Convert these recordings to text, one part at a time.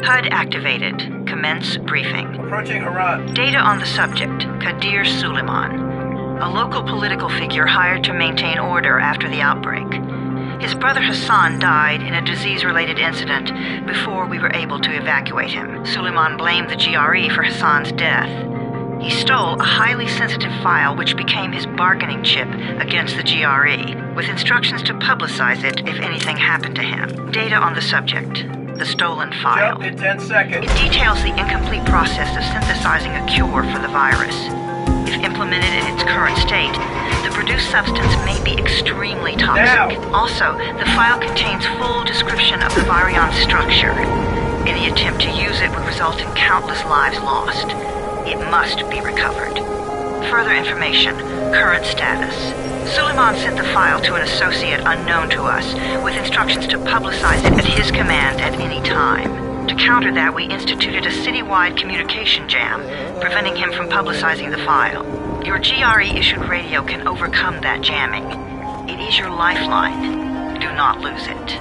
HUD activated. Commence briefing. Approaching Haran. Data on the subject, Kadir Suleiman, a local political figure hired to maintain order after the outbreak. His brother Hassan died in a disease-related incident before we were able to evacuate him. Suleiman blamed the GRE for Hassan's death. He stole a highly sensitive file which became his bargaining chip against the GRE, with instructions to publicize it if anything happened to him. Data on the subject. The stolen file. Jump in 10 seconds. It details the incomplete process of synthesizing a cure for the virus. If implemented in its current state, the produced substance may be extremely toxic. Now. Also, the file contains full description of the virion's structure. Any attempt to use it would result in countless lives lost. It must be recovered. Further information. Current status. Suleiman sent the file to an associate unknown to us, with instructions to publicize it at his command at any time. To counter that, we instituted a citywide communication jam, preventing him from publicizing the file. Your GRE-issued radio can overcome that jamming. It is your lifeline. Do not lose it.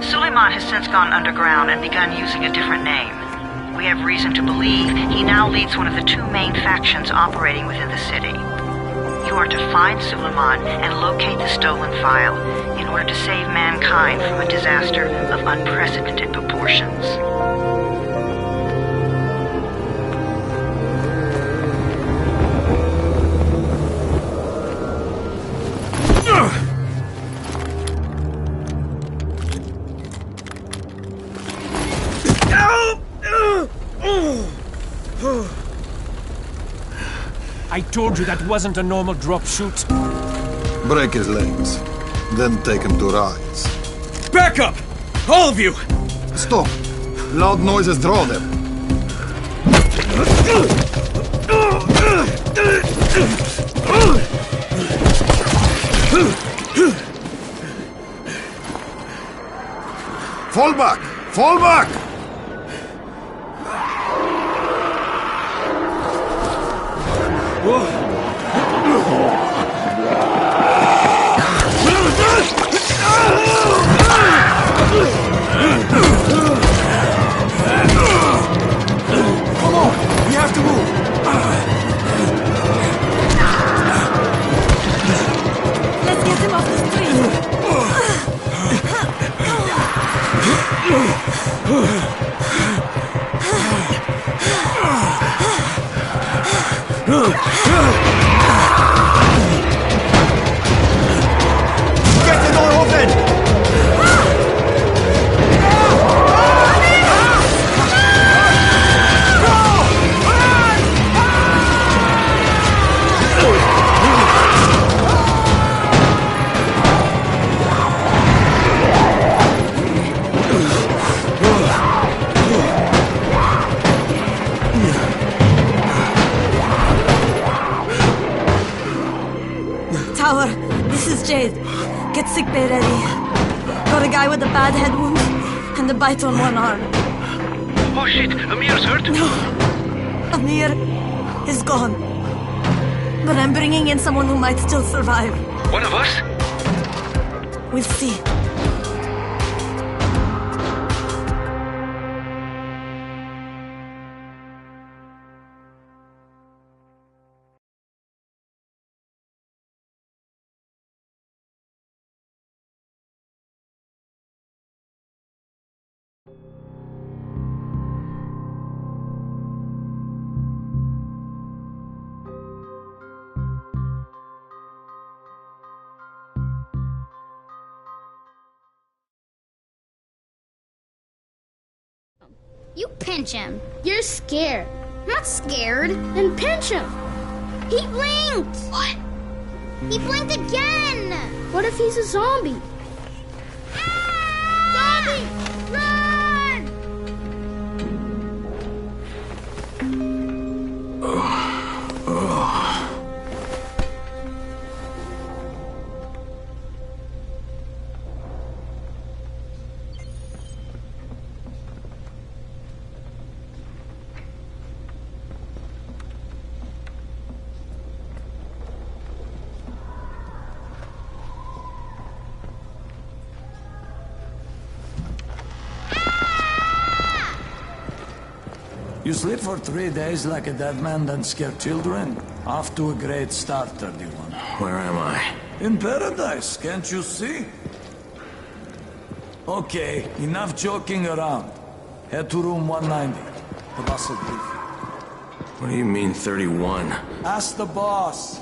Suleiman has since gone underground and begun using a different name. We have reason to believe he now leads one of the two main factions operating within the city. You are to find Suleiman and locate the stolen file in order to save mankind from a disaster of unprecedented proportions. I told you that wasn't a normal drop shoot. Break his legs, then take him to rides. Back up! All of you! Stop! Loud noises draw them. Fall back! Fall back! Come on! We have to move! Let's get him off the street! Get the door open! Tower, this is Jade. Get sickbay ready. Got a guy with a bad head wound and a bite on one arm. Oh shit, Amir's hurt? No, Amir is gone. But I'm bringing in someone who might still survive. One of us? We'll see. You pinch him. You're scared. I'm not scared. Then pinch him. He blinked. What? He blinked again. What if he's a zombie? Zombie! Run! You sleep for 3 days like a dead man, then scare children? Off to a great start, 31. Where am I? In paradise, can't you see? Okay, enough joking around. Head to room 190. The boss will brief you. What do you mean, 31? Ask the boss.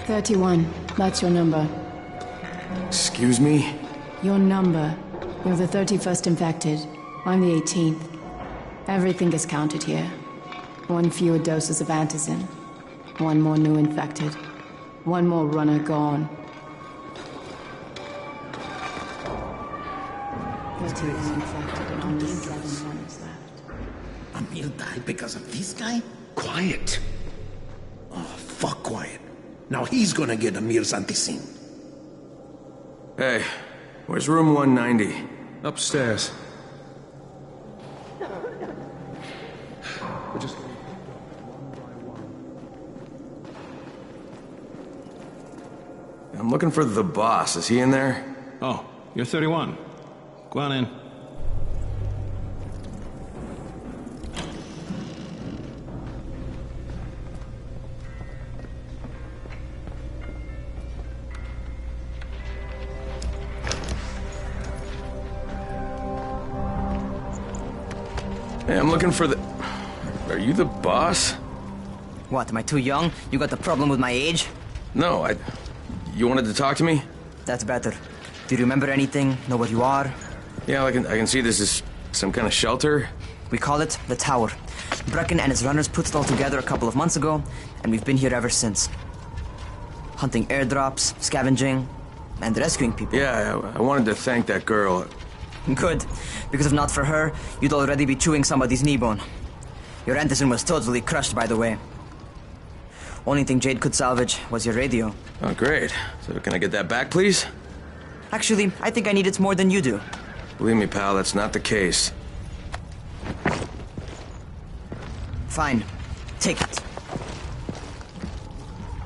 "31. That's your number. Excuse me? Your number. You're the 31st infected. I'm the 18th. Everything is counted here. 1 fewer doses of antizin. 1 more new infected. 1 more runner gone. 31 infected and only 7 runners left. Amir died because of this guy? Quiet. Oh, fuck quiet. Now he's gonna get Amir's anti-scene. Hey, where's room 190? Upstairs. We're just... I'm looking for the boss. Is he in there? Oh, you're 31. Go on in. Hey, I'm looking for the... Are you the boss? What, am I too young? You got the problem with my age? No, You wanted to talk to me? That's better. Do you remember anything? Know what you are? Yeah, I can see this is some kind of shelter. We call it the Tower. Brecken and his runners put it all together a couple of months ago, and we've been here ever since. Hunting airdrops, scavenging, and rescuing people. Yeah, I wanted to thank that girl. Good, because if not for her, you'd already be chewing somebody's knee bone. Your antizin was totally crushed, by the way. Only thing Jade could salvage was your radio. Oh, great. So can I get that back, please? Actually, I think I need it more than you do. Believe me, pal, that's not the case. Fine. Take it.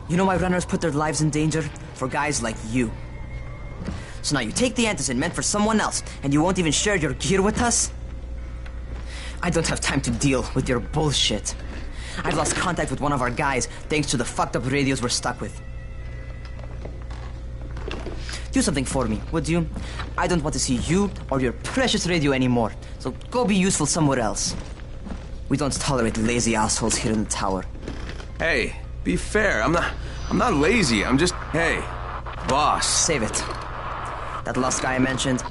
You know why runners put their lives in danger? For guys like you. So now you take the antizin meant for someone else, and you won't even share your gear with us? I don't have time to deal with your bullshit. I've lost contact with one of our guys thanks to the fucked up radios we're stuck with. Do something for me, would you? I don't want to see you or your precious radio anymore, so go be useful somewhere else. We don't tolerate lazy assholes here in the tower. Hey, be fair. I'm not lazy. I'm just... Hey, boss. Save it. That last guy I mentioned,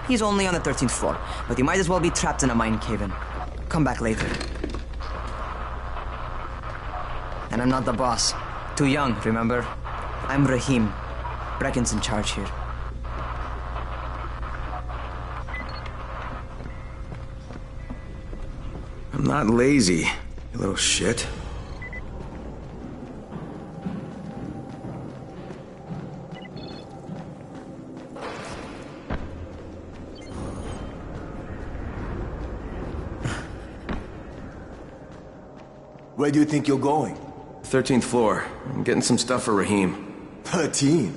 he's only on the 13th floor, but he might as well be trapped in a mine cave-in. Come back later. And I'm not the boss. Too young, remember? I'm Rahim. Brecken's in charge here. I'm not lazy, you little shit. Where do you think you're going? 13th floor. I'm getting some stuff for Rahim. 13?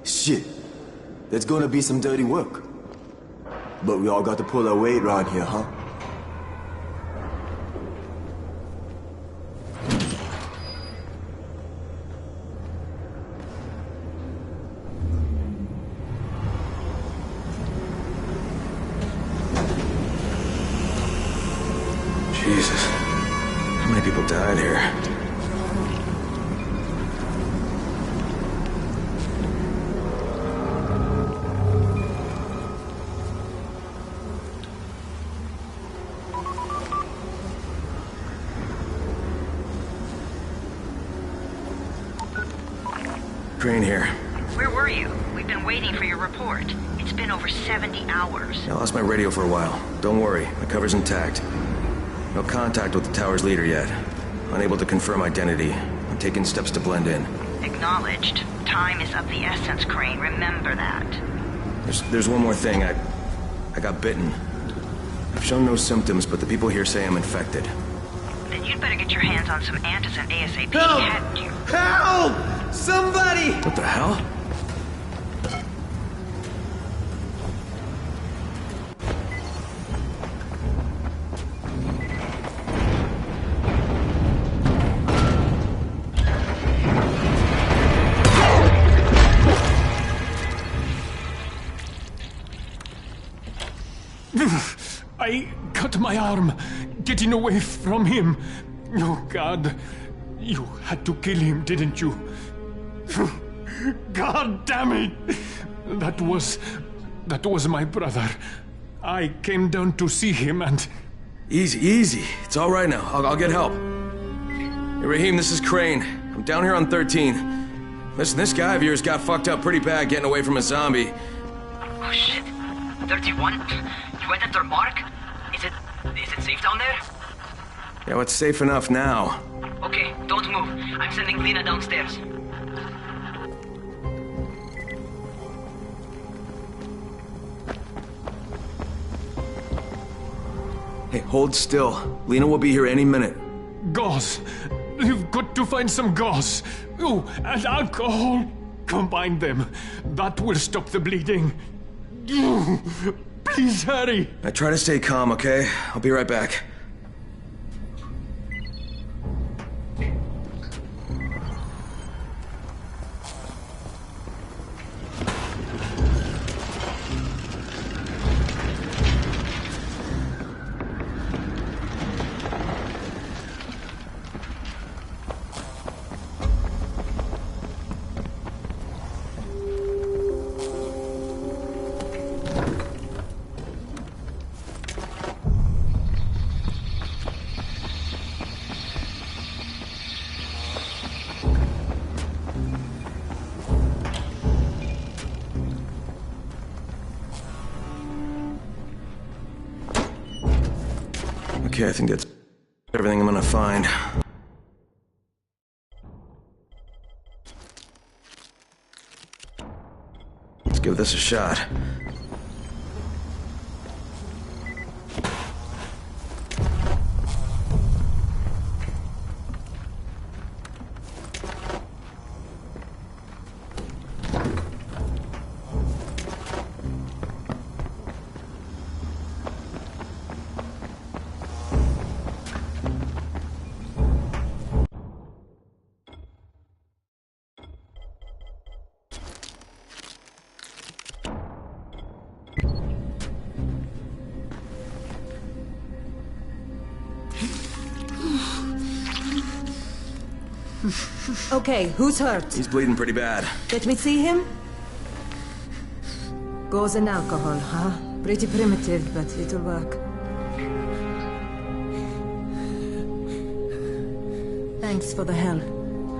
Shit. There's gonna be some dirty work. But we all got to pull our weight around here, huh? Jesus. How many people died here? Crane here. Where were you? We've been waiting for your report. It's been over 70 hours. I lost my radio for a while. Don't worry, my cover's intact. No contact with the tower's leader yet. Unable to confirm identity. I'm taking steps to blend in. Acknowledged. Time is of the essence, Crane. Remember that. There's one more thing. I got bitten. I've shown no symptoms, but the people here say I'm infected. Then you'd better get your hands on some antizin ASAP. Help! Hadn't you? Help! Somebody! What the hell? I cut my arm, getting away from him. Oh, God. You had to kill him, didn't you? God damn it! That was my brother. I came down to see him and... Easy. It's all right now. I'll get help. Hey, Raheem, this is Crane. I'm down here on 13. Listen, this guy of yours got fucked up pretty bad getting away from a zombie. Oh, shit. 31? You went after Mark? Is it safe down there? Yeah, well, it's safe enough now. Okay, don't move. I'm sending Lena downstairs. Hey, hold still. Lena will be here any minute. Gauze. You've got to find some gauze. Oh, and alcohol. Combine them. That will stop the bleeding. Please hurry. I try to stay calm, okay? I'll be right back. Okay, I think that's everything I'm gonna find. Let's give this a shot. Okay, who's hurt? He's bleeding pretty bad. Let me see him. Gauze and alcohol, huh? Pretty primitive, but it'll work. Thanks for the help.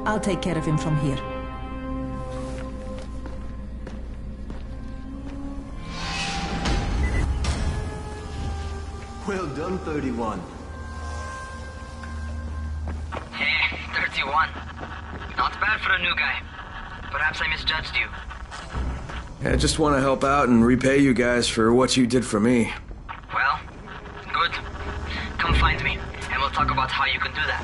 I'll take care of him from here. Well done, 31. Hey, 31. Not bad for a new guy. Perhaps I misjudged you. I just want to help out and repay you guys for what you did for me. Well, good. Come find me, and we'll talk about how you can do that.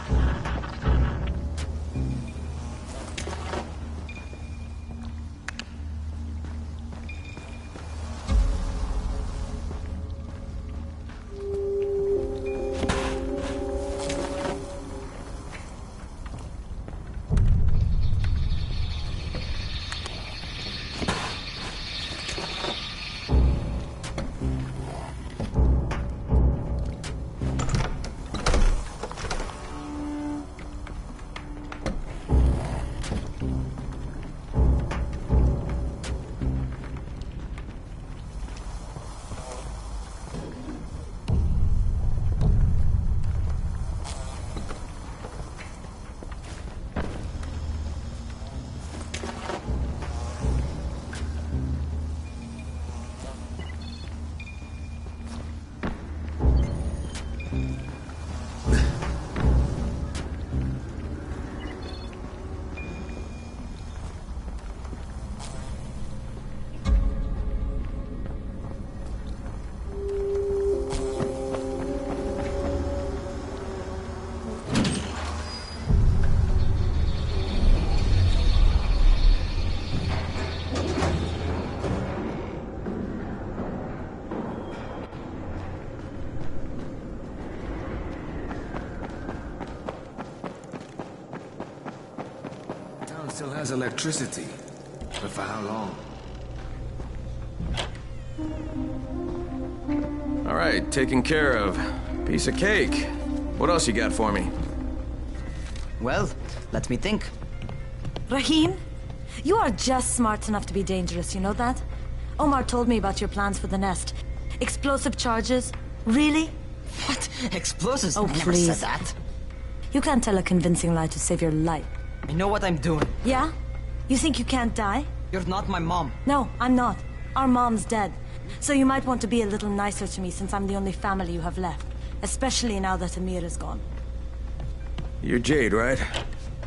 Still has electricity, but for how long? All right, taken care of. Piece of cake. What else you got for me? Well, let me think. Rahim, you are just smart enough to be dangerous, you know that? Omar told me about your plans for the nest. Explosive charges? Really? What? Explosives? Oh, I never please. said that. You can't tell a convincing lie to save your life. I know what I'm doing. Yeah? You think you can't die? You're not my mom. No, I'm not. Our mom's dead. So you might want to be a little nicer to me since I'm the only family you have left. Especially now that Amir is gone. You're Jade, right?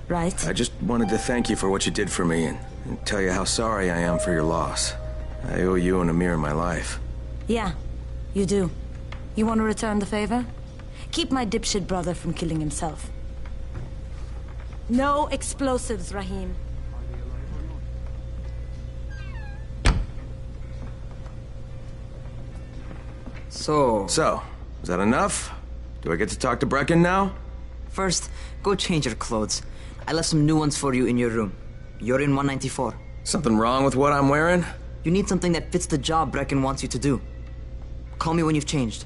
Right. I just wanted to thank you for what you did for me and tell you how sorry I am for your loss. I owe you and Amir my life. Yeah, you do. You want to return the favor? Keep my dipshit brother from killing himself. No explosives, Rahim. So, is that enough? Do I get to talk to Brecken now? First, go change your clothes. I left some new ones for you in your room. You're in 194. Something wrong with what I'm wearing? You need something that fits the job Brecken wants you to do. Call me when you've changed.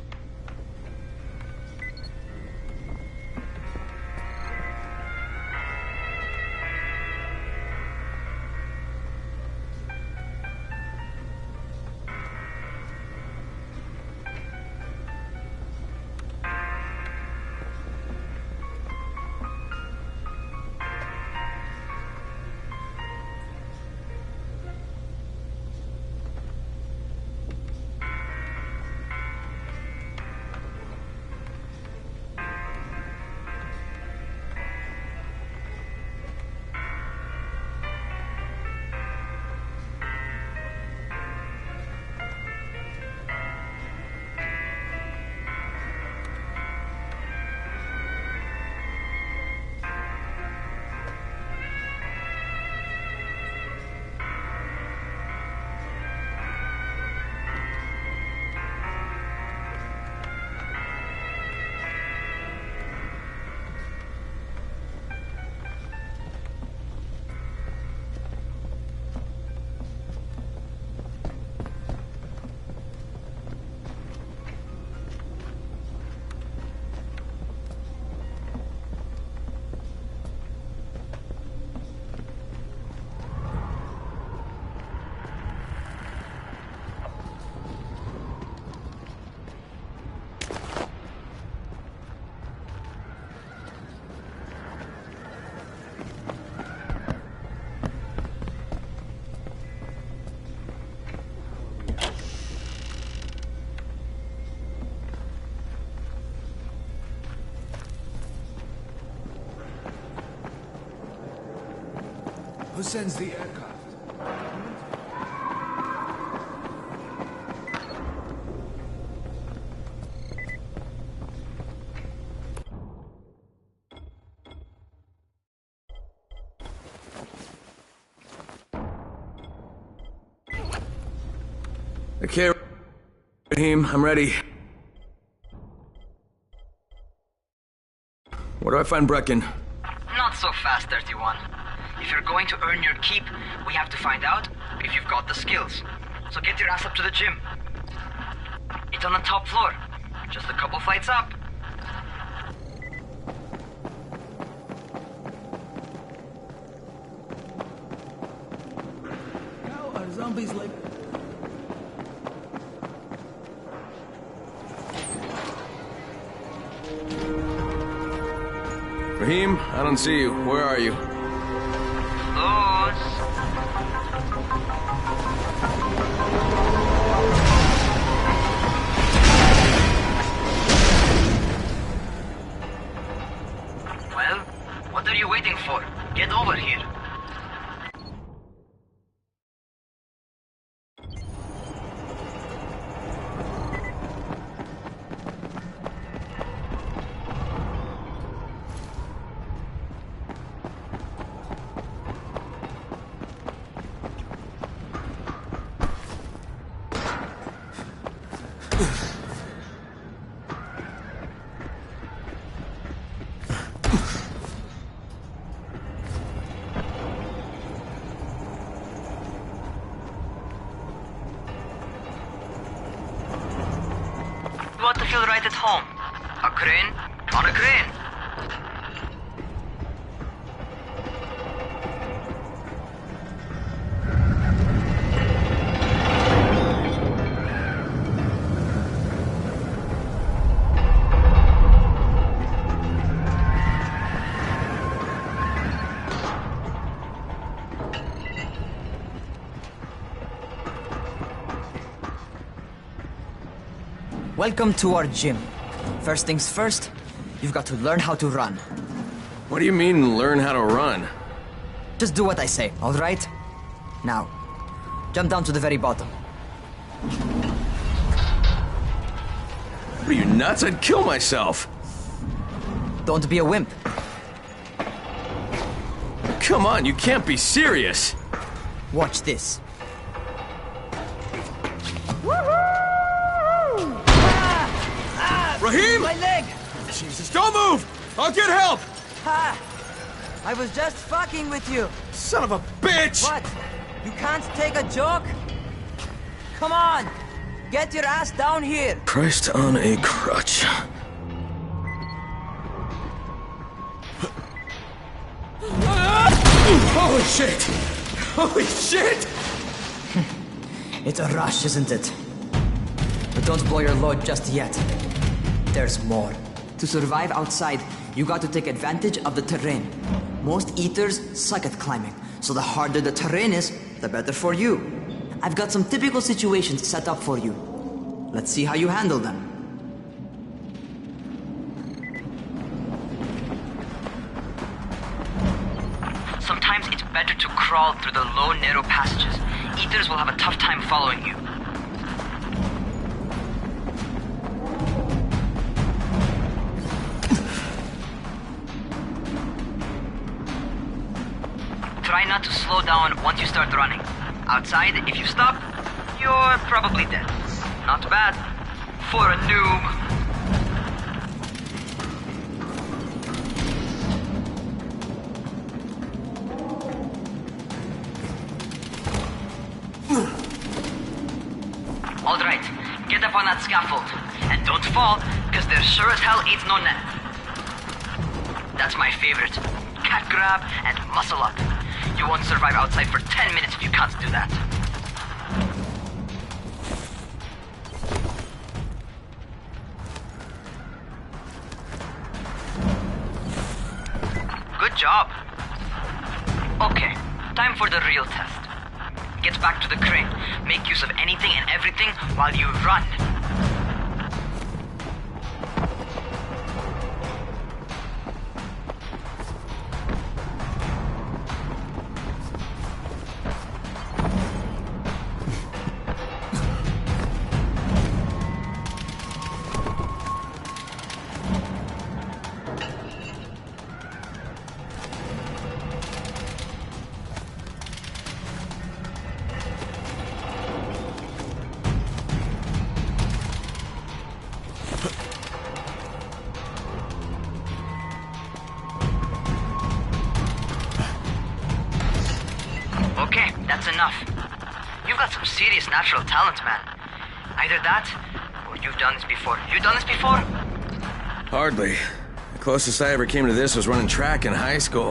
Who sends the aircraft? Okay, Rahim, I'm ready. Where do I find Brecken? Not so fast, 31. If you're going to earn your keep, we have to find out if you've got the skills. So get your ass up to the gym. It's on the top floor. Just a couple flights up. How are zombies like... Rahim, I don't see you. Where are you? You want to feel right at home? A crane? On a crane. Welcome to our gym. First things first, you've got to learn how to run. What do you mean, learn how to run? Just do what I say, all right? Now, jump down to the very bottom. What are you, nuts? I'd kill myself. Don't be a wimp. Come on, you can't be serious. Watch this. Raheem! My leg! Jesus, don't move! I'll get help! Ha! I was just fucking with you. Son of a bitch! What? You can't take a joke? Come on! Get your ass down here! Christ on a crutch. Holy shit! Holy shit! It's a rush, isn't it? But don't blow your load just yet. There's more. To survive outside, you got to take advantage of the terrain. Most eaters suck at climbing, so the harder the terrain is, the better for you. I've got some typical situations set up for you. Let's see how you handle them. Sometimes it's better to crawl through the low, narrow passages. Eaters will have a tough time following you. Try not to slow down once you start running. Outside, if you stop, you're probably dead. Not bad for a noob. Alright, get up on that scaffold. And don't fall, because there sure as hell ain't no net. That's my favorite. Cat grab and muscle up. You won't survive outside for 10 minutes if you can't do that. Good job. Okay, time for the real test. Get back to the crane. Make use of anything and everything while you run. Okay, that's enough. You've got some serious natural talent, man. Either that, or you've done this before. You done this before? Hardly. The closest I ever came to this was running track in high school.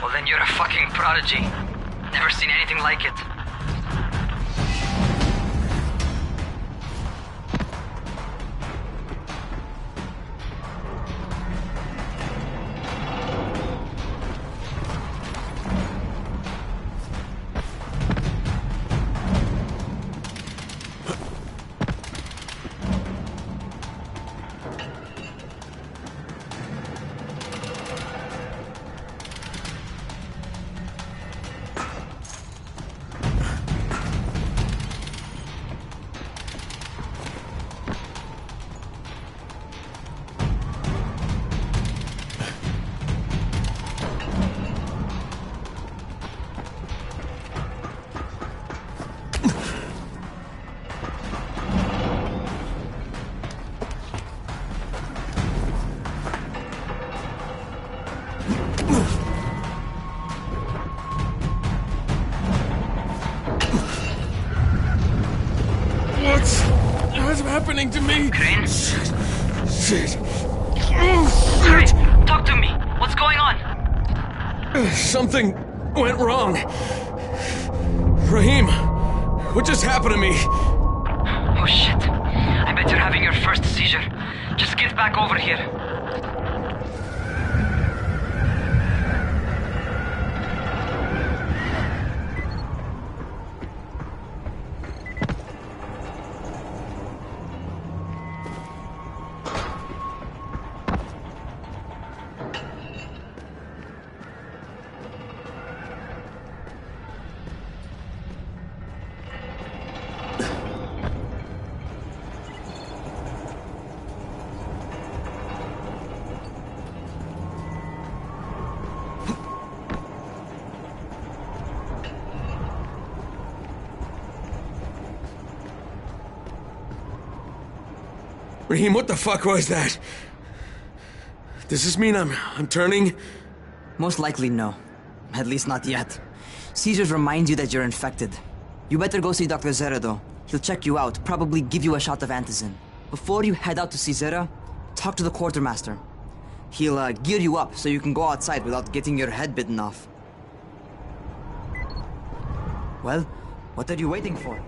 Well, then you're a fucking prodigy. Never seen anything like it. What is happening to me? Crane? Shit. Crane, talk to me. What's going on? Something went wrong. Raheem, what just happened to me? Oh shit. I bet you're having your first seizure. Just get back over here. Raheem, what the fuck was that? Does this mean I'm turning? Most likely no. At least not yet. Seizures remind you that you're infected. You better go see Dr. Zera though. He'll check you out, probably give you a shot of antizin. Before you head out to see Zera, talk to the quartermaster. He'll gear you up so you can go outside without getting your head bitten off. Well, what are you waiting for?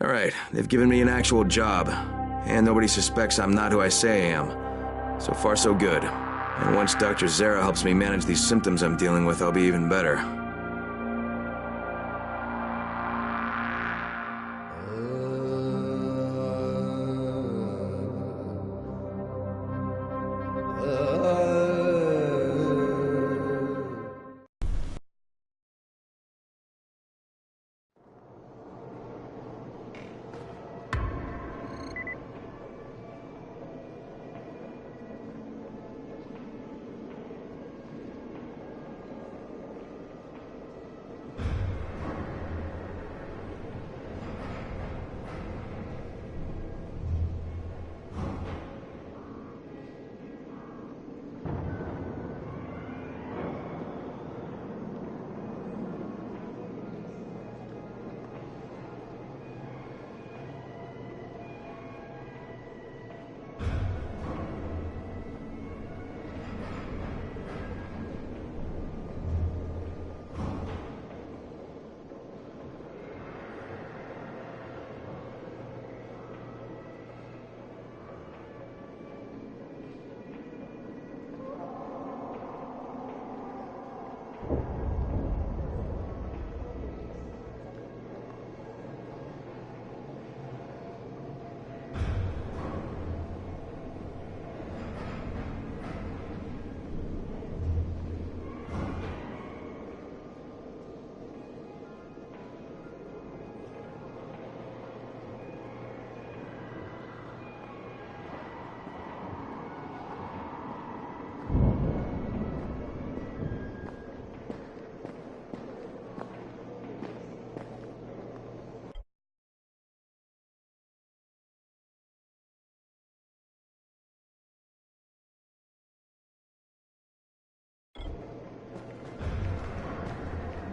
All right, they've given me an actual job, and nobody suspects I'm not who I say I am. So far, so good. And once Dr. Zera helps me manage these symptoms I'm dealing with, I'll be even better.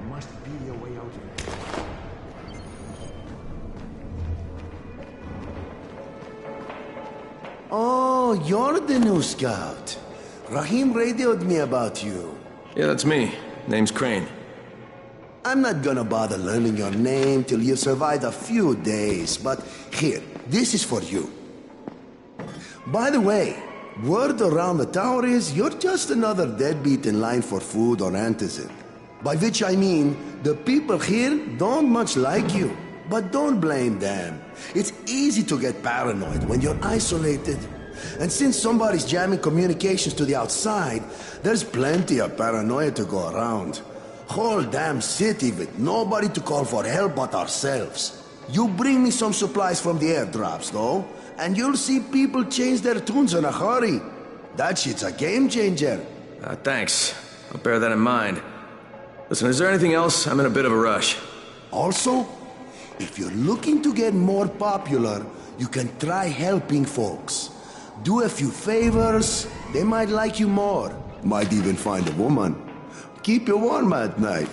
Must be a way out of here. Oh, you're the new scout. Raheem radioed me about you. Yeah, that's me. Name's Crane. I'm not gonna bother learning your name till you've survived a few days, but here, this is for you. By the way, Word around the tower is you're just another deadbeat in line for food on Antizin. By which I mean, the people here don't much like you. But don't blame them. It's easy to get paranoid when you're isolated. And since somebody's jamming communications to the outside, there's plenty of paranoia to go around. Whole damn city with nobody to call for help but ourselves. You bring me some supplies from the airdrops, though, and you'll see people change their tunes in a hurry. That shit's a game changer. Thanks. I'll bear that in mind. Listen, is there anything else? I'm in a bit of a rush. Also, if you're looking to get more popular, you can try helping folks. Do a few favors, they might like you more. Might even find a woman. Keep you warm at night.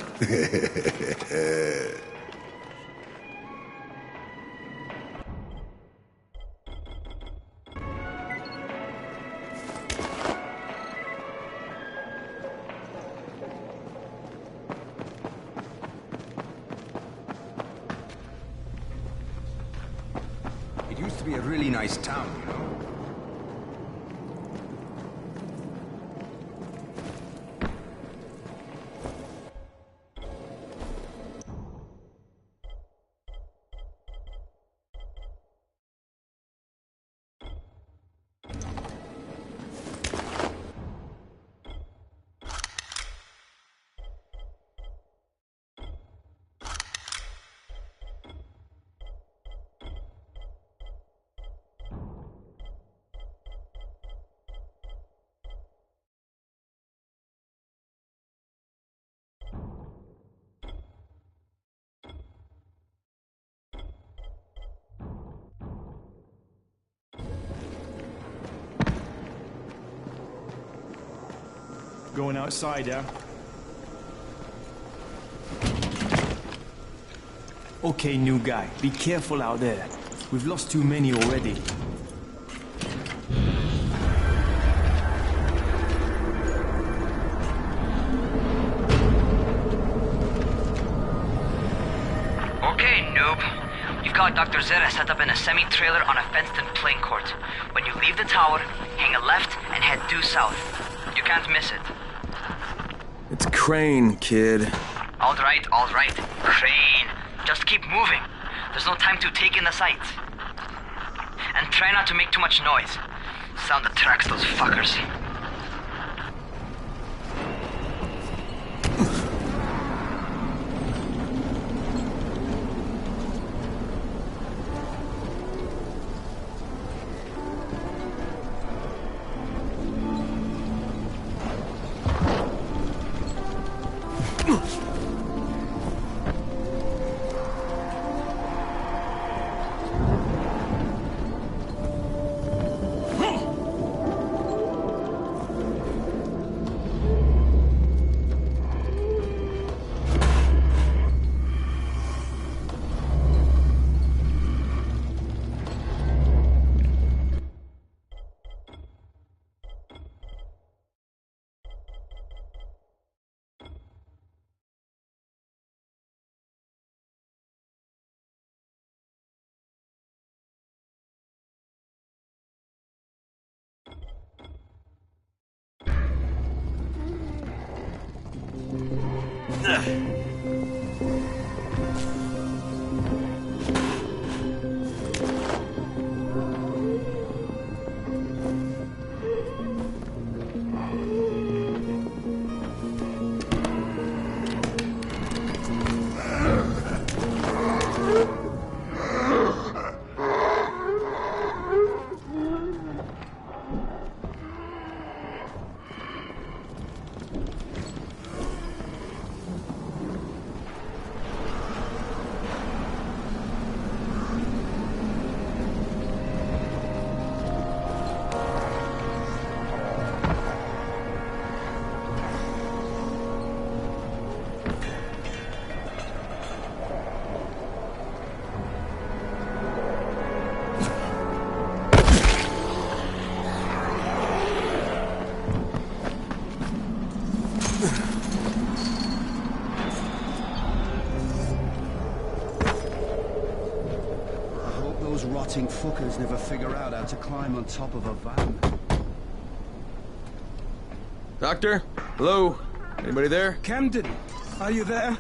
It used to be a really nice town, you know. Going outside, yeah? Okay, new guy. Be careful out there. We've lost too many already. Okay, noob. You've got Dr. Zera set up in a semi-trailer on a fenced-in playing court. When you leave the tower, hang a left and head due south. You can't miss it. It's Crane, kid. All right, Crane. Just keep moving. There's no time to take in the sights. And try not to make too much noise. Sound attracts those fuckers. Fuckers never figure out how to climb on top of a van. Doctor? Hello? Anybody there? Camden, are you there?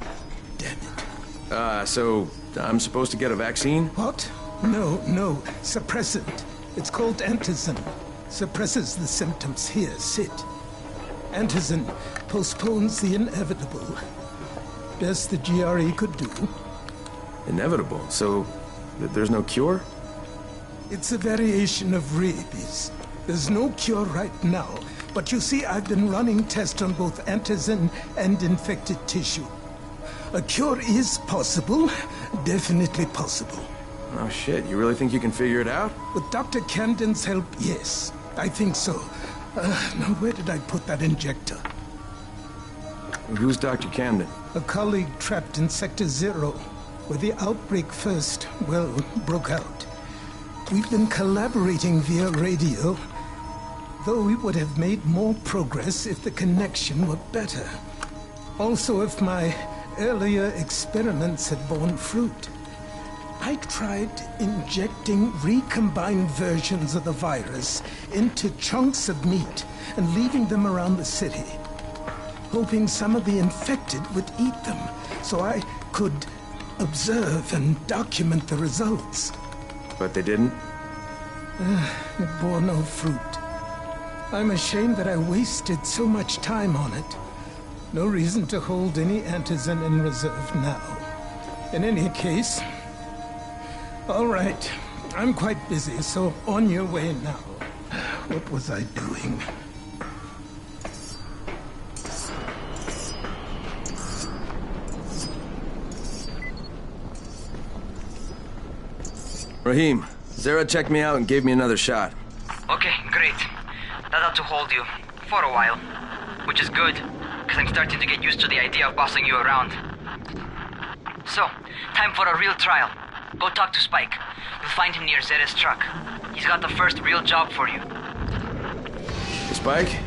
So I'm supposed to get a vaccine? What? No. Suppressant. It's called antizin. Suppresses the symptoms. Here, sit. Antizin postpones the inevitable. Best the GRE could do. Inevitable? So there's no cure? It's a variation of rabies. There's no cure right now. But you see, I've been running tests on both antizin and infected tissue. A cure is possible. Definitely possible. Oh shit, you really think you can figure it out? With Dr. Camden's help, yes. I think so. Now where did I put that injector? Who's Dr. Camden? A colleague trapped in Sector 0, where the outbreak first, broke out. We've been collaborating via radio, though we would have made more progress if the connection were better. Also, if my earlier experiments had borne fruit. I tried injecting recombined versions of the virus into chunks of meat and leaving them around the city, hoping some of the infected would eat them so I could observe and document the results. But they didn't? It bore no fruit. I'm ashamed that I wasted so much time on it. No reason to hold any antizin in reserve now. In any case, all right. I'm quite busy, so on your way now. What was I doing? Rahim, Zara checked me out and gave me another shot. Okay, great. That ought to hold you. For a while. Which is good, because I'm starting to get used to the idea of bossing you around. So, time for a real trial. Go talk to Spike. You'll find him near Zera's truck. He's got the first real job for you. Spike?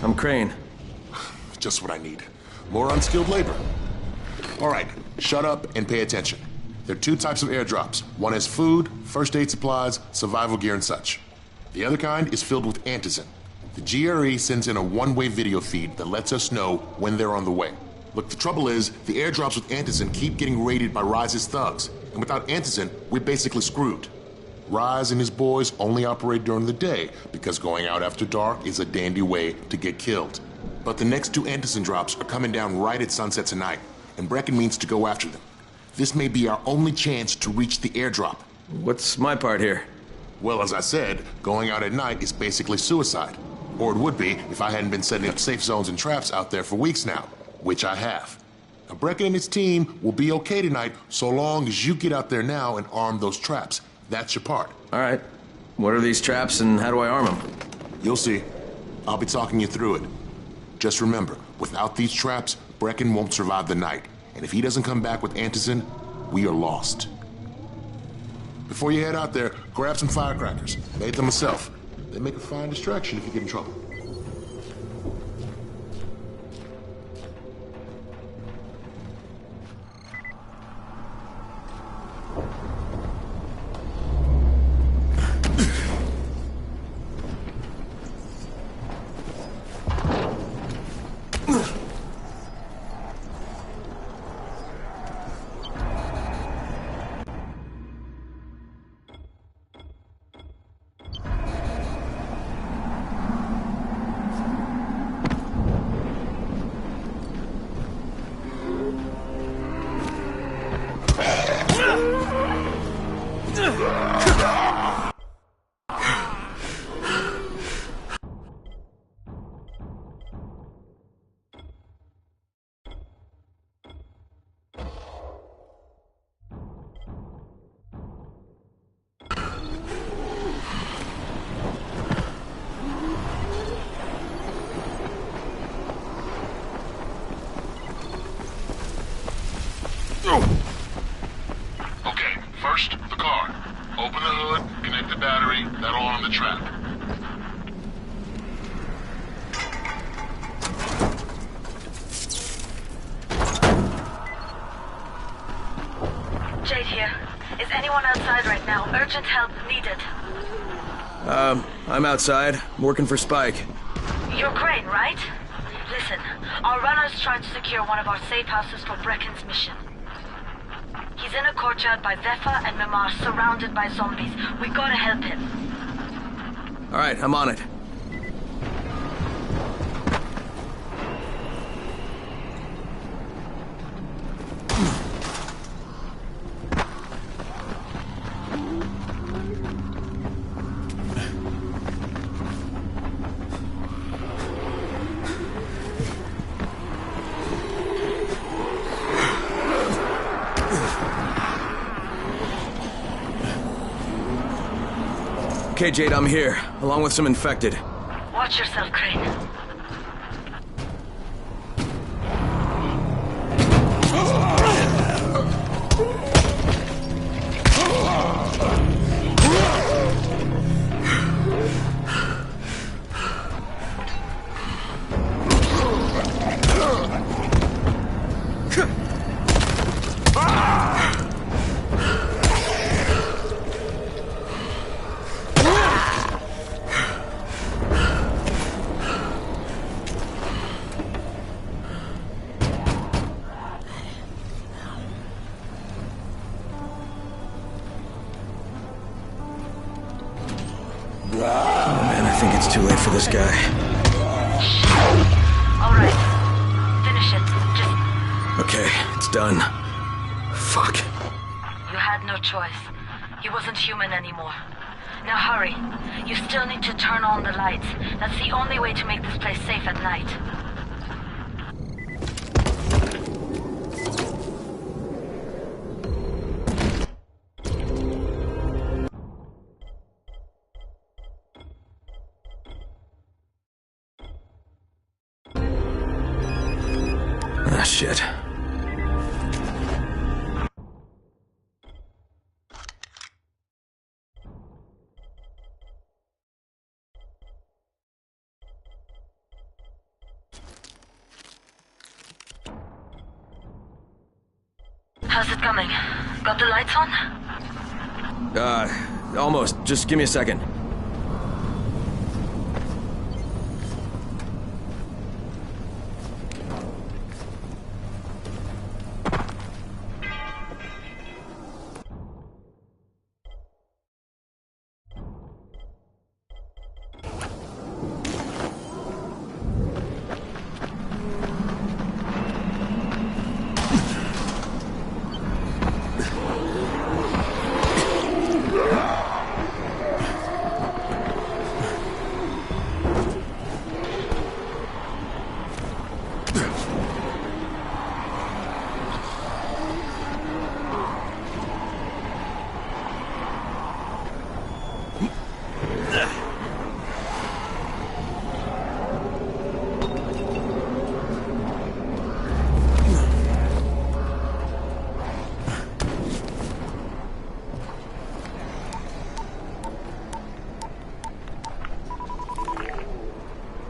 I'm Crane. Just what I need. More unskilled labor. All right, shut up and pay attention. There are two types of airdrops. One is food, first aid supplies, survival gear and such. The other kind is filled with antizin. The GRE sends in a one-way video feed that lets us know when they're on the way. Look, the trouble is, the airdrops with antizin keep getting raided by Rise's thugs. And without antizin, we're basically screwed. Rise and his boys only operate during the day because going out after dark is a dandy way to get killed. But the next two antizin drops are coming down right at sunset tonight, and Brecken means to go after them. This may be our only chance to reach the airdrop. What's my part here? Well, as I said, going out at night is basically suicide. Or it would be if I hadn't been setting up safe zones and traps out there for weeks now, which I have. Now, Brecken and his team will be okay tonight so long as you get out there now and arm those traps. That's your part. All right. What are these traps and how do I arm them? You'll see. I'll be talking you through it. Just remember, without these traps, Brecken won't survive the night. And if he doesn't come back with antizin, we are lost. Before you head out there, grab some firecrackers. Made them myself. They make a fine distraction if you get in trouble. Okay, first, the car. Open the hood, connect the battery, that'll arm the trap. Jade here. Is anyone outside right now? Urgent help needed. I'm outside. I'm working for Spike. You're Crane, right? Listen, our runner's trying to secure one of our safe houses for Brecken's mission. He's in a courtyard by Vefa and Mimar, surrounded by zombies. We gotta help him. Alright, I'm on it. Okay, Jade, I'm here, along with some infected. Watch yourself, Crane. Oh man, I think it's too late for this guy. Alright. Finish it. Just... Okay, it's done. Fuck. You had no choice. He wasn't human anymore. Now hurry. You still need to turn on the lights. That's the only way to make this place safe at night. Ah, shit. How's it coming? Got the lights on? Almost. Just give me a second.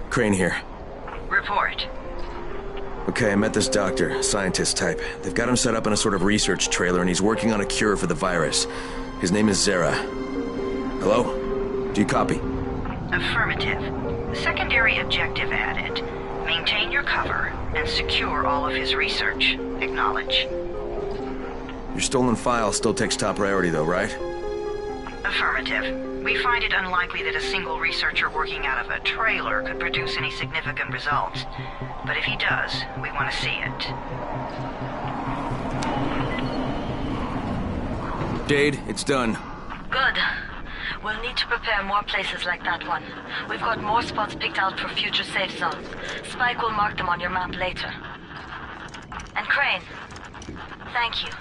Crane here. Report. Okay, I met this doctor, scientist type. They've got him set up in a sort of research trailer and he's working on a cure for the virus. His name is Zera. Hello? Do you copy? Affirmative. Secondary objective added. Maintain your cover and secure all of his research. Acknowledge. Your stolen file still takes top priority though, right? Affirmative. We find it unlikely that a single researcher working out of a trailer could produce any significant results. But if he does, we want to see it. Jade, it's done. Good. We'll need to prepare more places like that one. We've got more spots picked out for future safe zones. Spike will mark them on your map later. And Crane, thank you.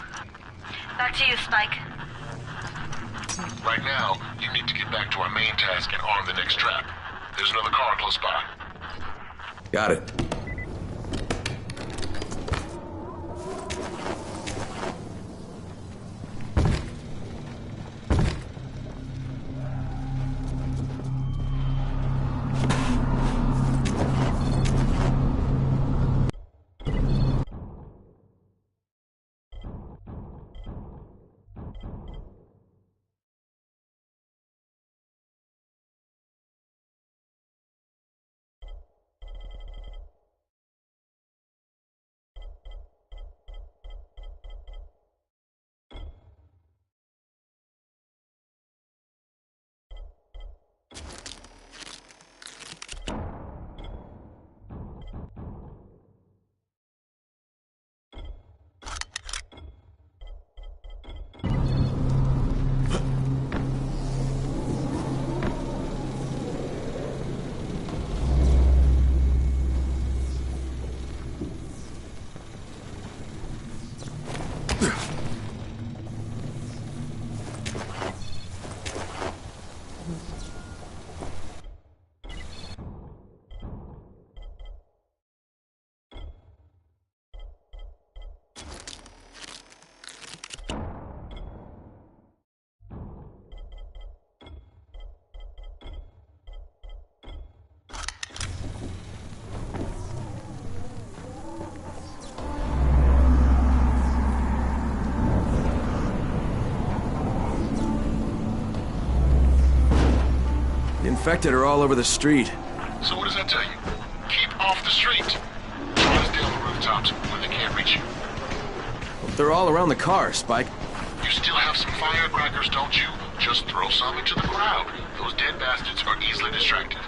Back to you, Spike. Right now, you need to get back to our main task and arm the next trap. There's another car close by. Got it. infected are all over the street. So what does that tell you? Keep off the street. Try to stay on the rooftops where they can't reach you. They're all around the car, Spike. You still have some firecrackers, don't you? Just throw some into the crowd. Those dead bastards are easily distracted.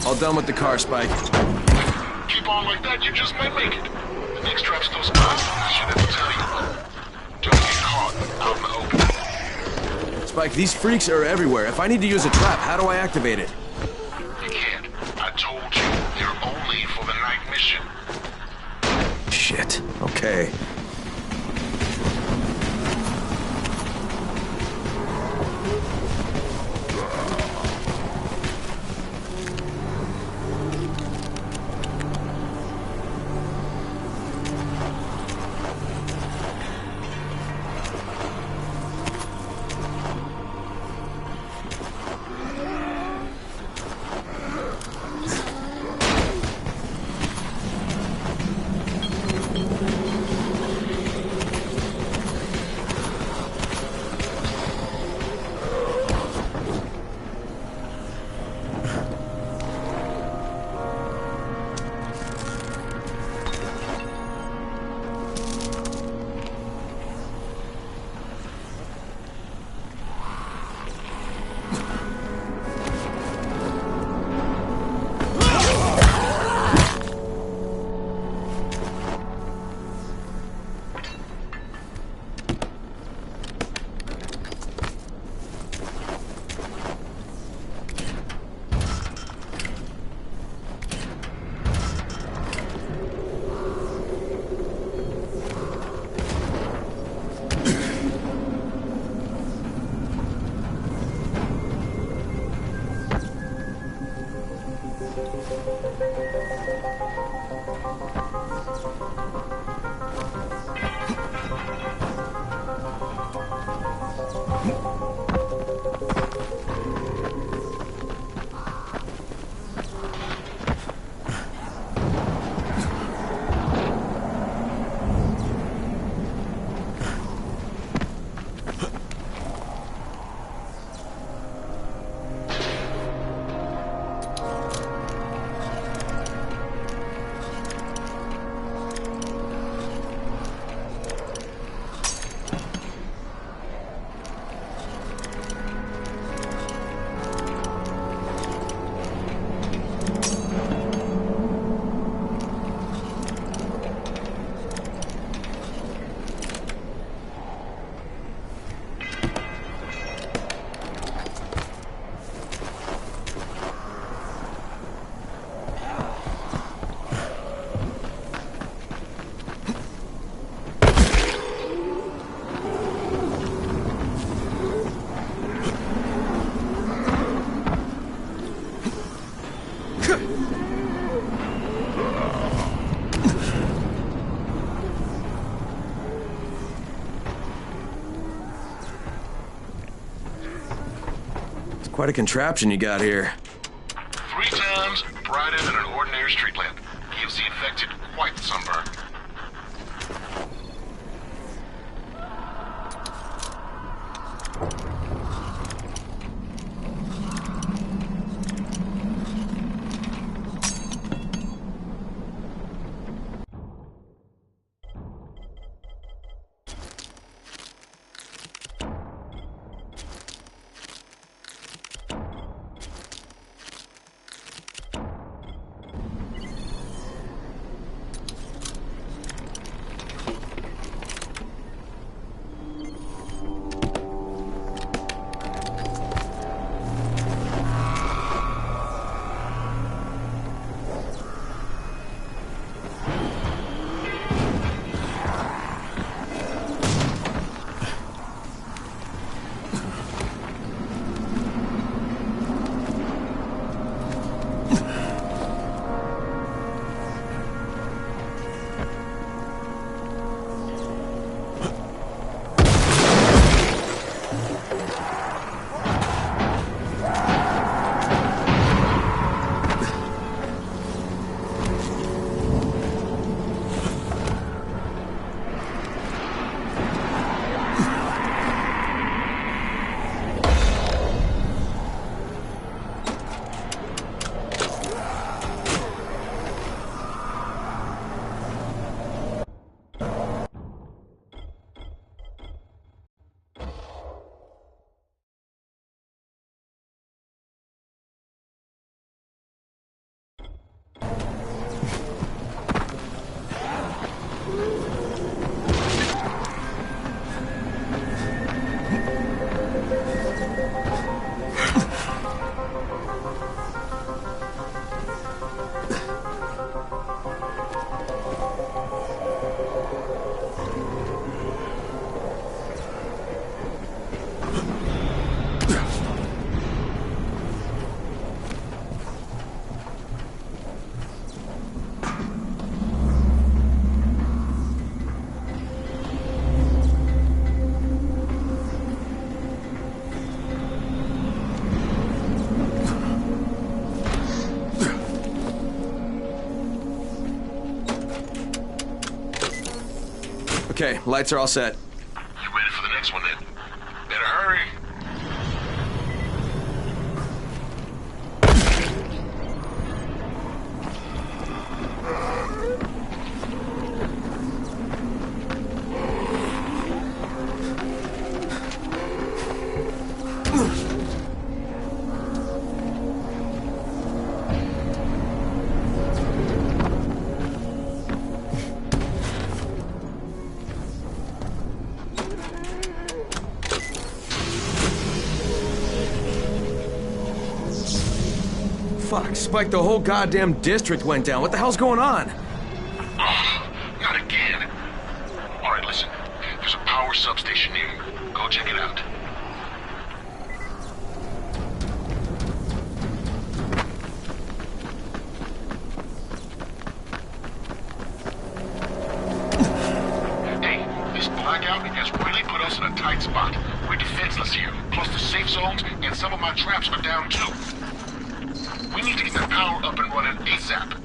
All done with the car, Spike. Keep on like that, you just might make it. The next trap's no spot. I should have to tell you. Don't get caught out in the open. Spike, these freaks are everywhere. If I need to use a trap, how do I activate it? You can't. I told you, they're only for the night mission. Shit. Okay. Quite a contraption you got here. 3 times brighter than an ordinary street lamp. Gives the infected quite the sunburn. Okay, lights are all set. You ready for the next one then? Better hurry. Fuck, Spike, the whole goddamn district went down. What the hell's going on? Oh, not again. All right, listen. There's a power substation near you. Go check it out. some of my traps are down too. We need to get that power up and running ASAP.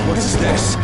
What is this?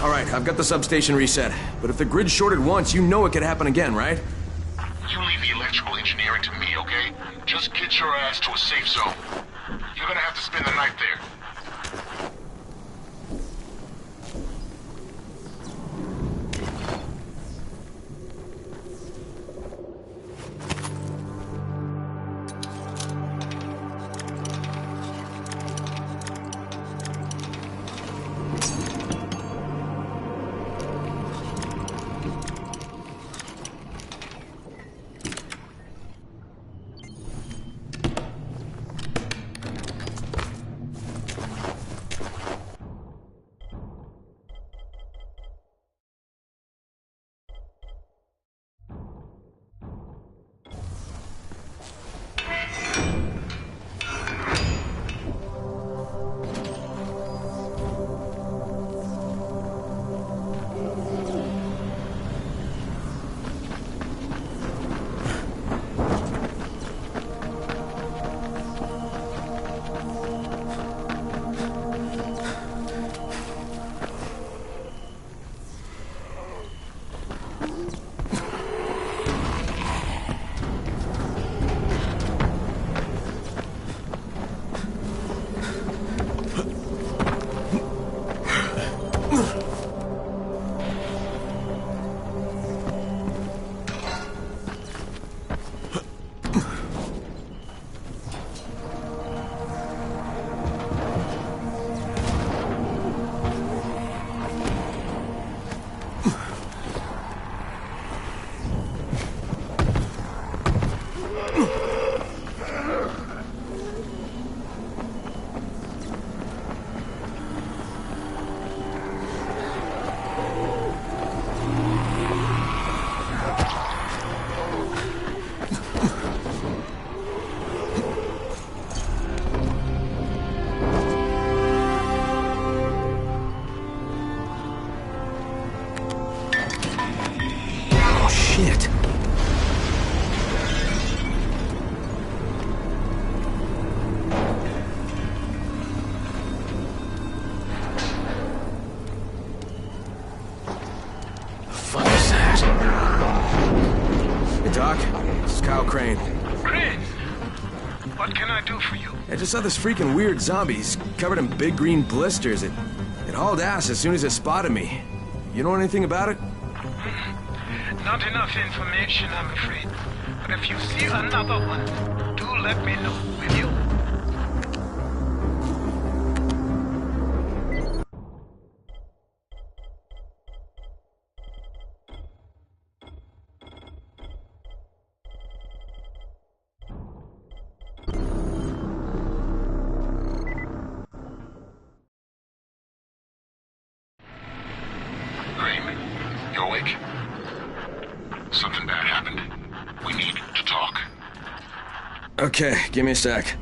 Alright, I've got the substation reset. But if the grid shorted once, you know it could happen again, right? You leave the electrical engineering to me, okay? Just get your ass to a safe zone. You're gonna have to spend the night there. Crane. What can I do for you? I just saw this freaking weird zombie. He's covered in big green blisters. It hauled ass as soon as it spotted me. You know anything about it? Not enough information, I'm afraid. But If you see another one, do let me know, will you? Crane, you awake? Something bad happened. We need to talk. Okay, give me a sec.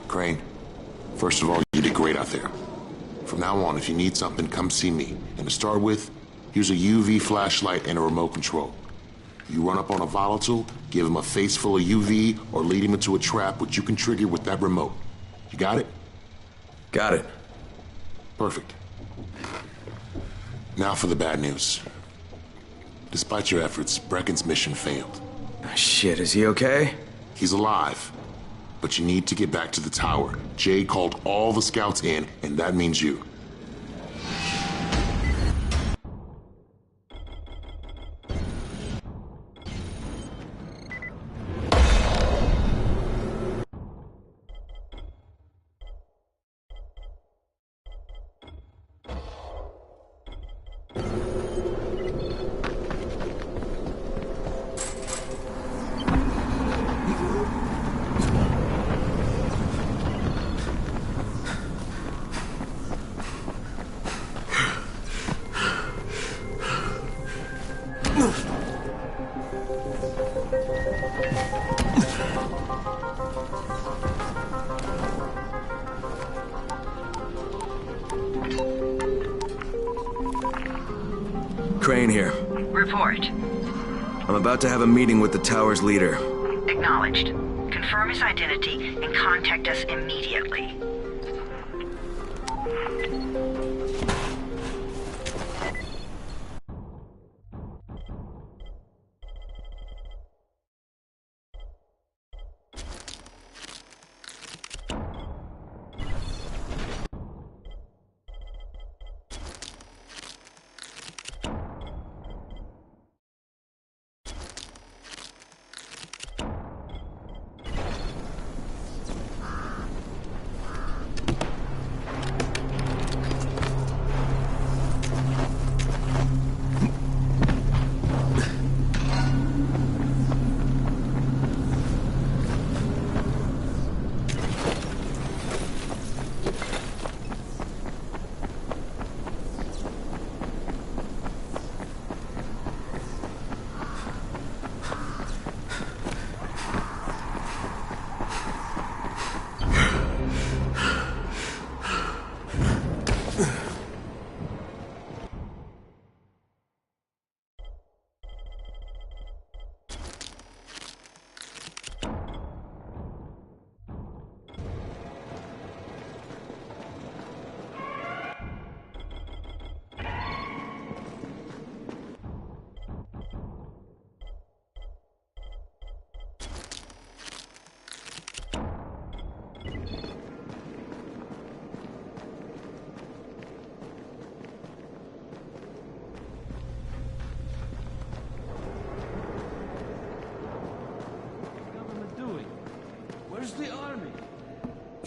Crane, first of all, you did great out there. From now on, if you need something, come see me. And to start with, use a UV flashlight and a remote control. You run up on a volatile, give him a face full of UV, or lead him into a trap which you can trigger with that remote. You got it? Got it. Perfect. Now for the bad news. Despite your efforts, Brecken's mission failed. Shit, is he okay? He's alive. But you need to get back to the tower. Jade called all the scouts in, and that means you. Crane here. Report. I'm about to have a meeting with the tower's leader. Acknowledged. Confirm his identity and contact us immediately.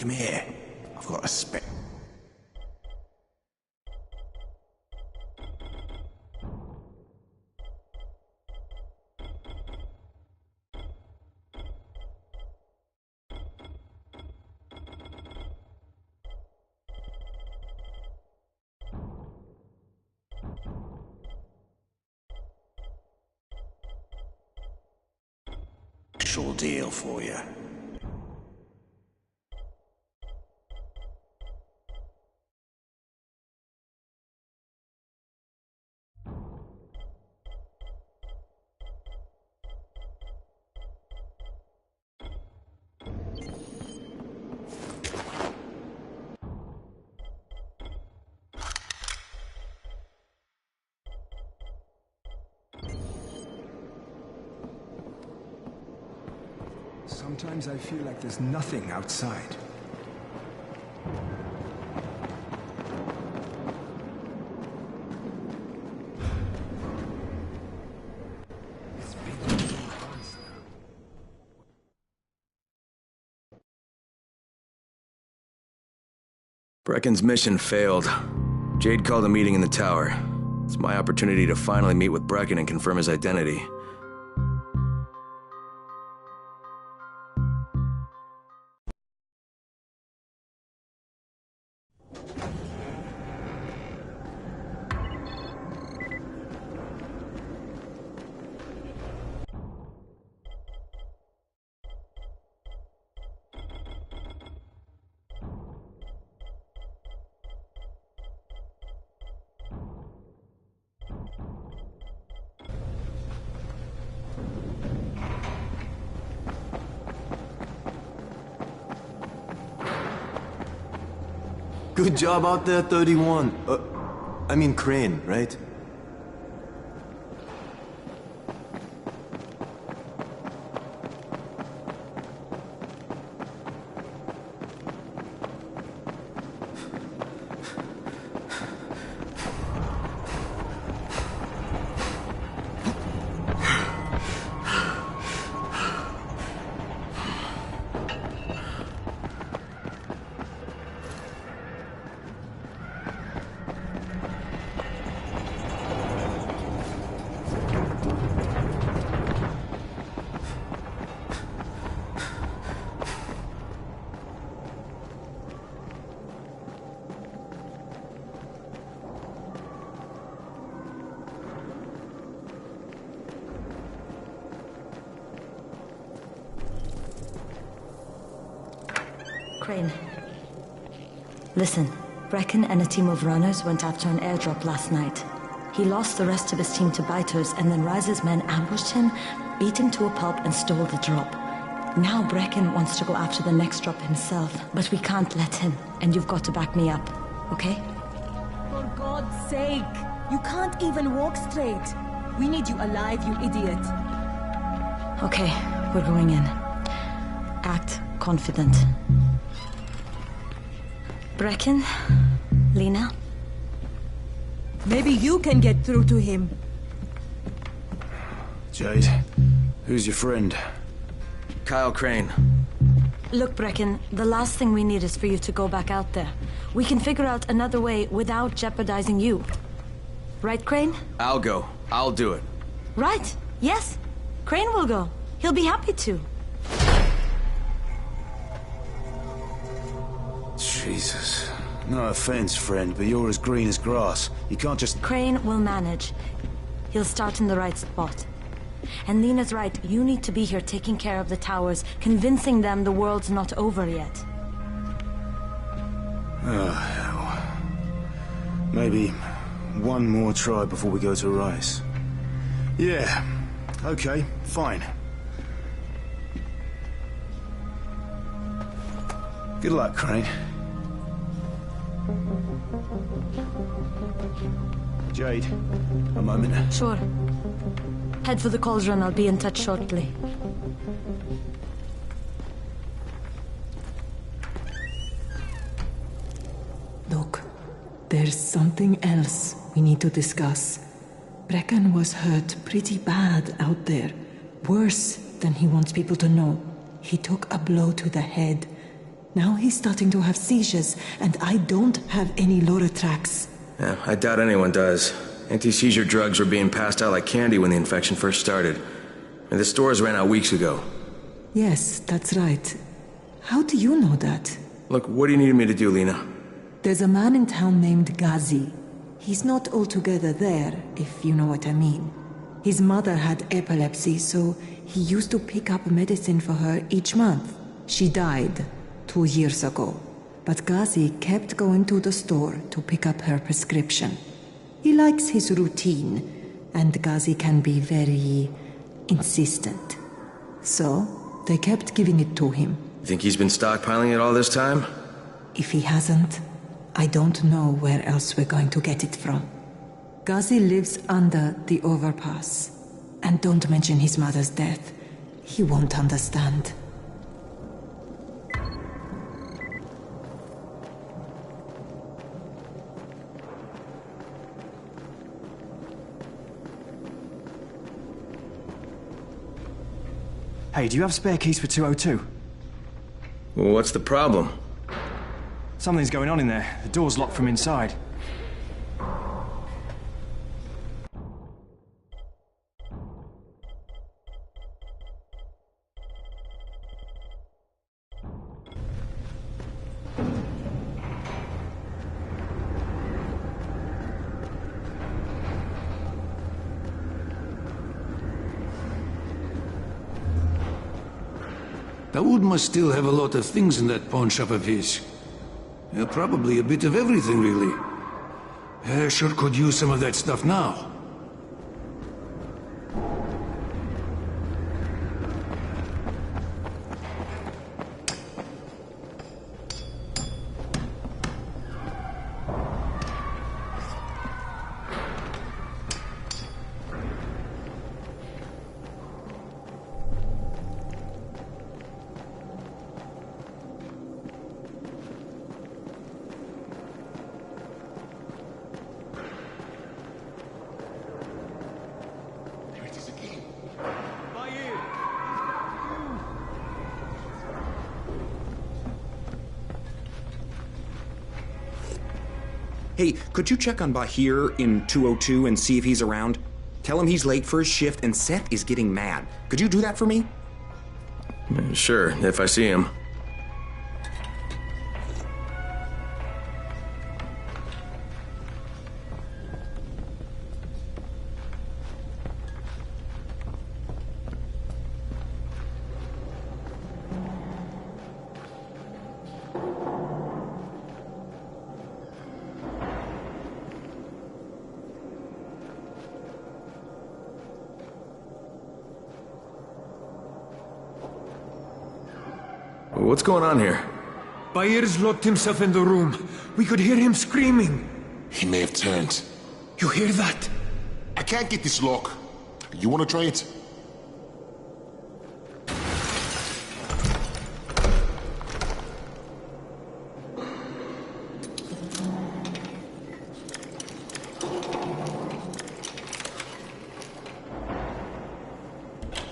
Come here. I've got a spec. Deal for you. Sometimes I feel like there's nothing outside. Brecken's mission failed. Jade called a meeting in the tower. It's my opportunity to finally meet with Brecken and confirm his identity. Good job out there, 31. I mean Crane, right? Crane. Listen, Brecken and a team of runners went after an airdrop last night. He lost the rest of his team to biters, and then Rise's men ambushed him, beat him to a pulp, and stole the drop. Now Brecken wants to go after the next drop himself, but we can't let him, and you've got to back me up, okay? For God's sake! You can't even walk straight! We need you alive, you idiot! Okay, we're going in. Act confident. Brecken? Lena? Maybe you can get through to him. Jade, who's your friend? Kyle Crane. Look, Brecken, the last thing we need is for you to go back out there. We can figure out another way without jeopardizing you. Right, Crane? I'll go. I'll do it. Right. Yes. Crane will go. He'll be happy to. Jesus. No offense, friend, but you're as green as grass. You can't just... Crane will manage. He'll start in the right spot. And Lena's right, you need to be here taking care of the towers, convincing them the world's not over yet. Oh, hell. Maybe one more try before we go to Rice. Yeah, okay, fine. Good luck, Crane. Jade, a moment. Sure. Head for the cauldron. I'll be in touch shortly. Look, there's something else we need to discuss. Brecken was hurt pretty bad out there. Worse than he wants people to know. He took a blow to the head. Now he's starting to have seizures, and I don't have any Loratrax. Yeah, I doubt anyone does. Anti-seizure drugs were being passed out like candy when the infection first started. And the stores ran out weeks ago. Yes, that's right. How do you know that? Look, what do you need me to do, Lena? There's a man in town named Ghazi. He's not altogether there, if you know what I mean. His mother had epilepsy, so he used to pick up medicine for her each month. She died 2 years ago, but Ghazi kept going to the store to pick up her prescription. He likes his routine, and Ghazi can be very insistent. So, they kept giving it to him. You think he's been stockpiling it all this time? If he hasn't, I don't know where else we're going to get it from. Ghazi lives under the overpass. And don't mention his mother's death. He won't understand. Hey, do you have spare keys for 202? Well, what's the problem? Something's going on in there. The door's locked from inside. Daoud must still have a lot of things in that pawn shop of his. Probably a bit of everything, really. Sure could use some of that stuff now. Hey, could you check on Bahir in 202 and see if he's around? Tell him he's late for his shift and Seth is getting mad. Could you do that for me? Sure, if I see him. What's going on here? Bahir's locked himself in the room. We could hear him screaming. He may have turned. You hear that? I can't get this lock. You want to try it?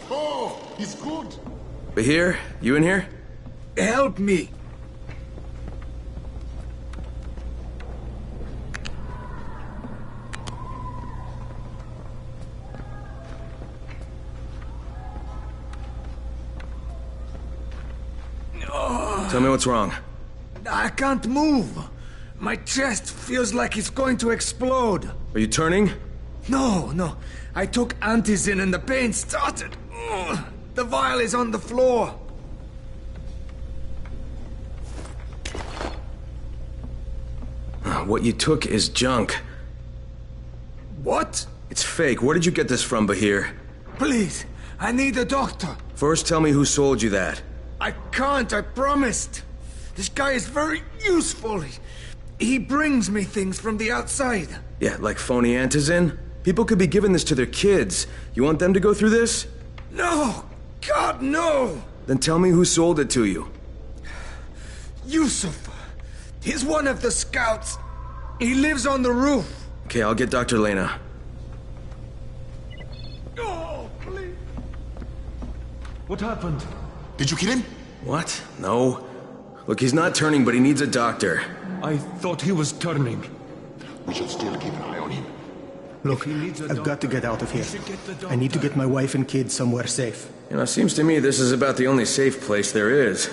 Oh, he's good. Bahir, you in here? Help me! Tell me what's wrong. I can't move. My chest feels like it's going to explode. Are you turning? No. I took antizin and the pain started. The vial is on the floor. What you took is junk. What? It's fake. Where did you get this from, Bahir? Please, I need a doctor. First, tell me who sold you that. I can't, I promised. This guy is very useful. He brings me things from the outside. Yeah, like phony antizin? People could be giving this to their kids. You want them to go through this? No! God, no! Then tell me who sold it to you. Yusuf. He's one of the scouts. He lives on the roof. Okay, I'll get Dr. Lena. Oh, please. What happened? Did you kill him? What? No. Look, he's not turning, but he needs a doctor. I thought he was turning. We should still keep an eye on him. Look, I've got to get out of here. I need to get my wife and kids somewhere safe. You know, it seems to me this is about the only safe place there is.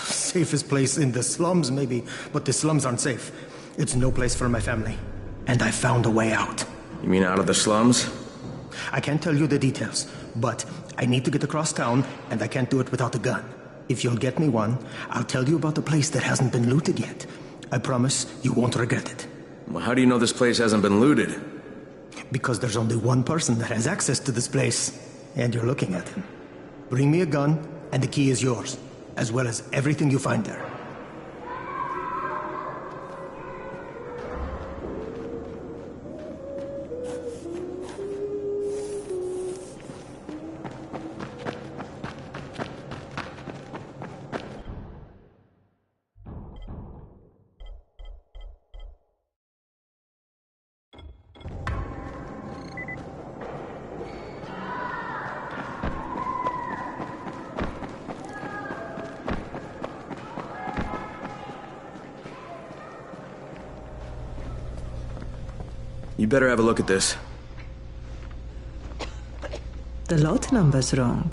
Safest place in the slums, maybe, but the slums aren't safe. It's no place for my family. And I found a way out. You mean out of the slums? I can't tell you the details, but I need to get across town, and I can't do it without a gun. If you'll get me one, I'll tell you about a place that hasn't been looted yet. I promise you won't regret it. Well, how do you know this place hasn't been looted? Because there's only one person that has access to this place, and you're looking at him. Bring me a gun, and the key is yours, as well as everything you find there. You better have a look at this. The lot number's wrong.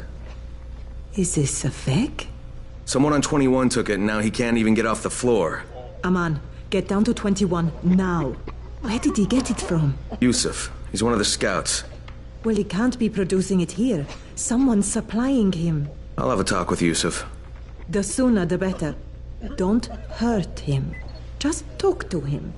Is this a fake? Someone on 21 took it, and now he can't even get off the floor. Aman, get down to 21 now. Where did he get it from? Yusuf. He's one of the scouts. Well, he can't be producing it here. Someone's supplying him. I'll have a talk with Yusuf. The sooner the better. Don't hurt him. Just talk to him.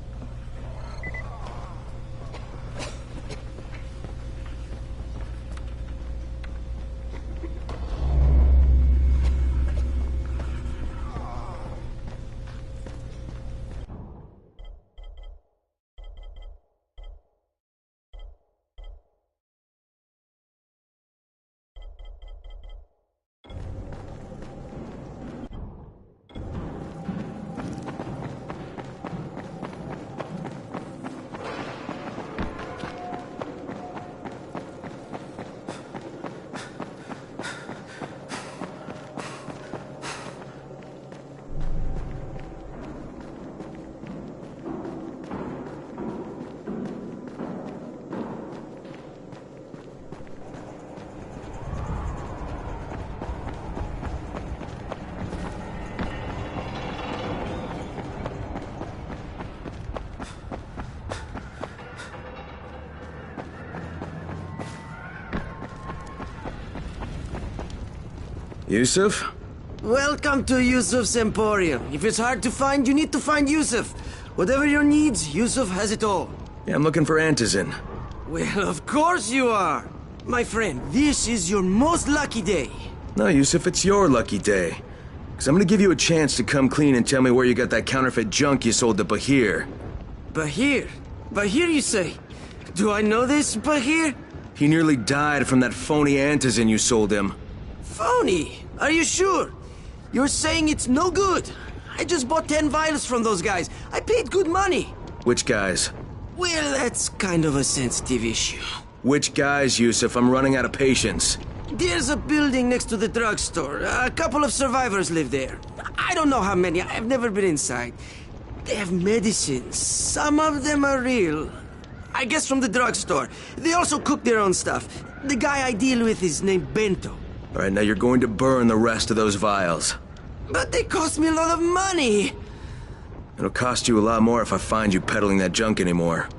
Yusuf? Welcome to Yusuf's Emporium. If it's hard to find, you need to find Yusuf. Whatever your needs, Yusuf has it all. Yeah, I'm looking for Antizin. Well, of course you are. My friend, this is your most lucky day. No, Yusuf, it's your lucky day. Because I'm gonna give you a chance to come clean and tell me where you got that counterfeit junk you sold to Bahir. Bahir? Bahir, you say? Do I know this Bahir? He nearly died from that phony Antizin you sold him. Phony? Are you sure? You're saying it's no good? I just bought 10 vials from those guys. I paid good money. Which guys? Well, that's kind of a sensitive issue. Which guys, Yusuf? I'm running out of patience. There's a building next to the drugstore. A couple of survivors live there. I don't know how many. I've never been inside. They have medicines. Some of them are real. I guess from the drugstore. They also cook their own stuff. The guy I deal with is named Bento. All right, now you're going to burn the rest of those vials. But they cost me a lot of money. It'll cost you a lot more if I find you peddling that junk anymore.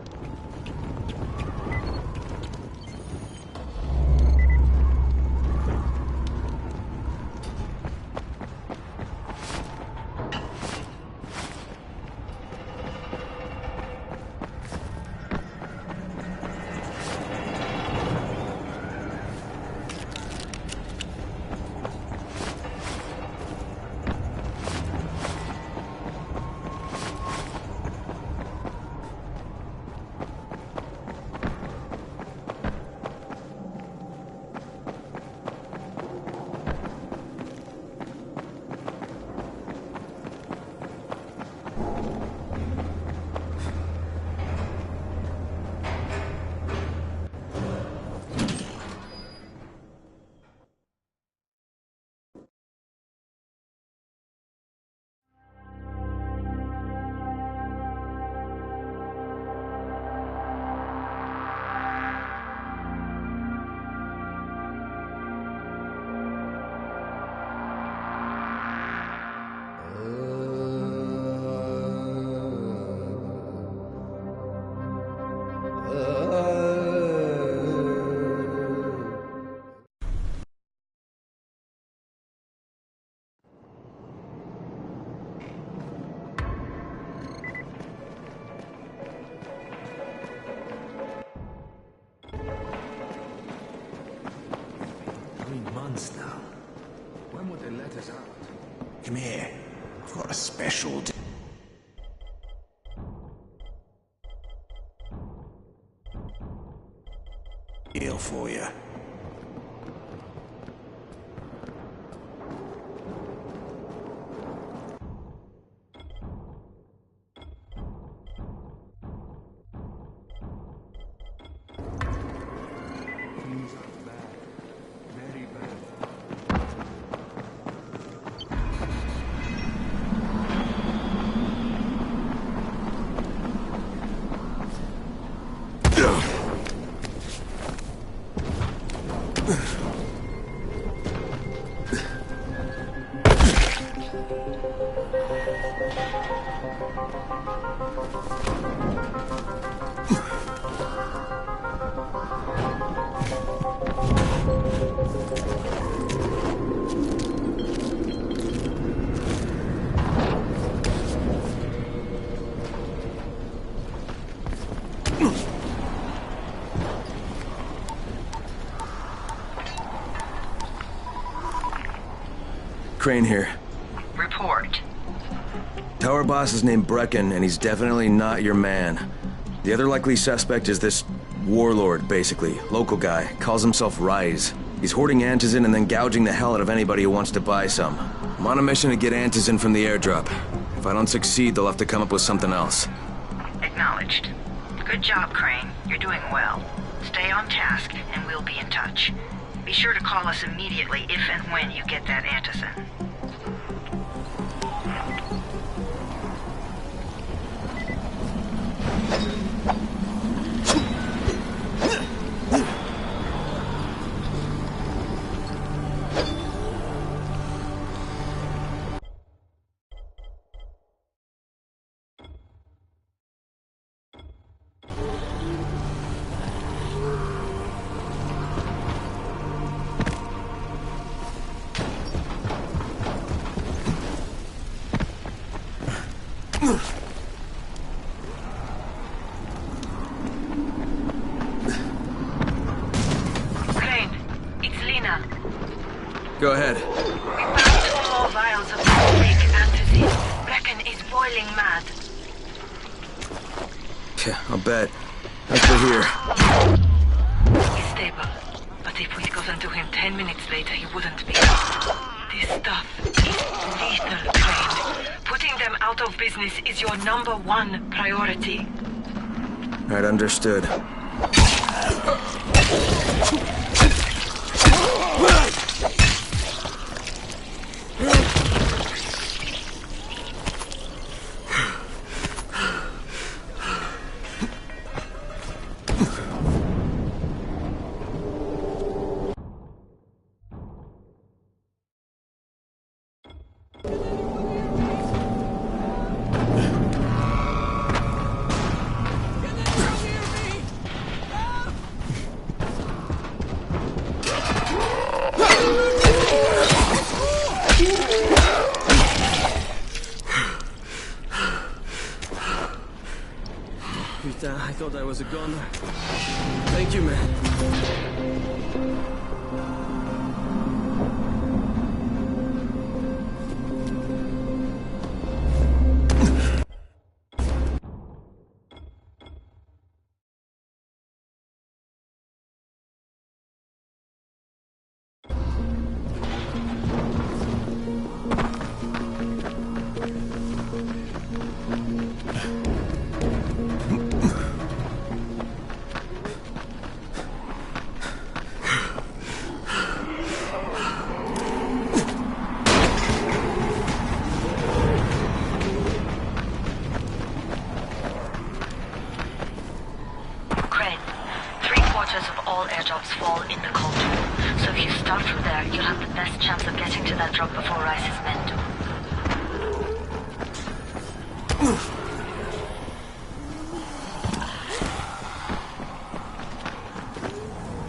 let us out. Come here. I've got a special deal for you. Things are bad. Very bad. Crane here. Report. Tower boss is named Brecken, and he's definitely not your man. The other likely suspect is this warlord, basically. Local guy. Calls himself Rise. He's hoarding antizin and then gouging the hell out of anybody who wants to buy some. I'm on a mission to get antizin from the airdrop. If I don't succeed, they'll have to come up with something else. Acknowledged. Good job, Crane. You're doing well. Stay on task, and we'll be in touch. Be sure to call us immediately if and when you get that antizin. Go ahead. We found 2 more vials of fake antizin. Brecken is boiling mad. Yeah, I'll bet. How's we're here? He's stable. But if we'd gotten to him 10 minutes later, he wouldn't be. This stuff is lethal, Crane. Putting them out of business is your #1 priority. Right, understood. I thought I was a goner. Thank you, man. Fall in the cold. So if you start from there, you'll have the best chance of getting to that drop before Rice's men do.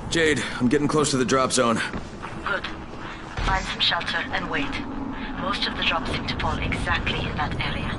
Jade, I'm getting close to the drop zone. Good. Find some shelter and wait. Most of the drops seem to fall exactly in that area.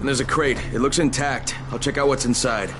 And there's a crate. It looks intact. I'll check out what's inside.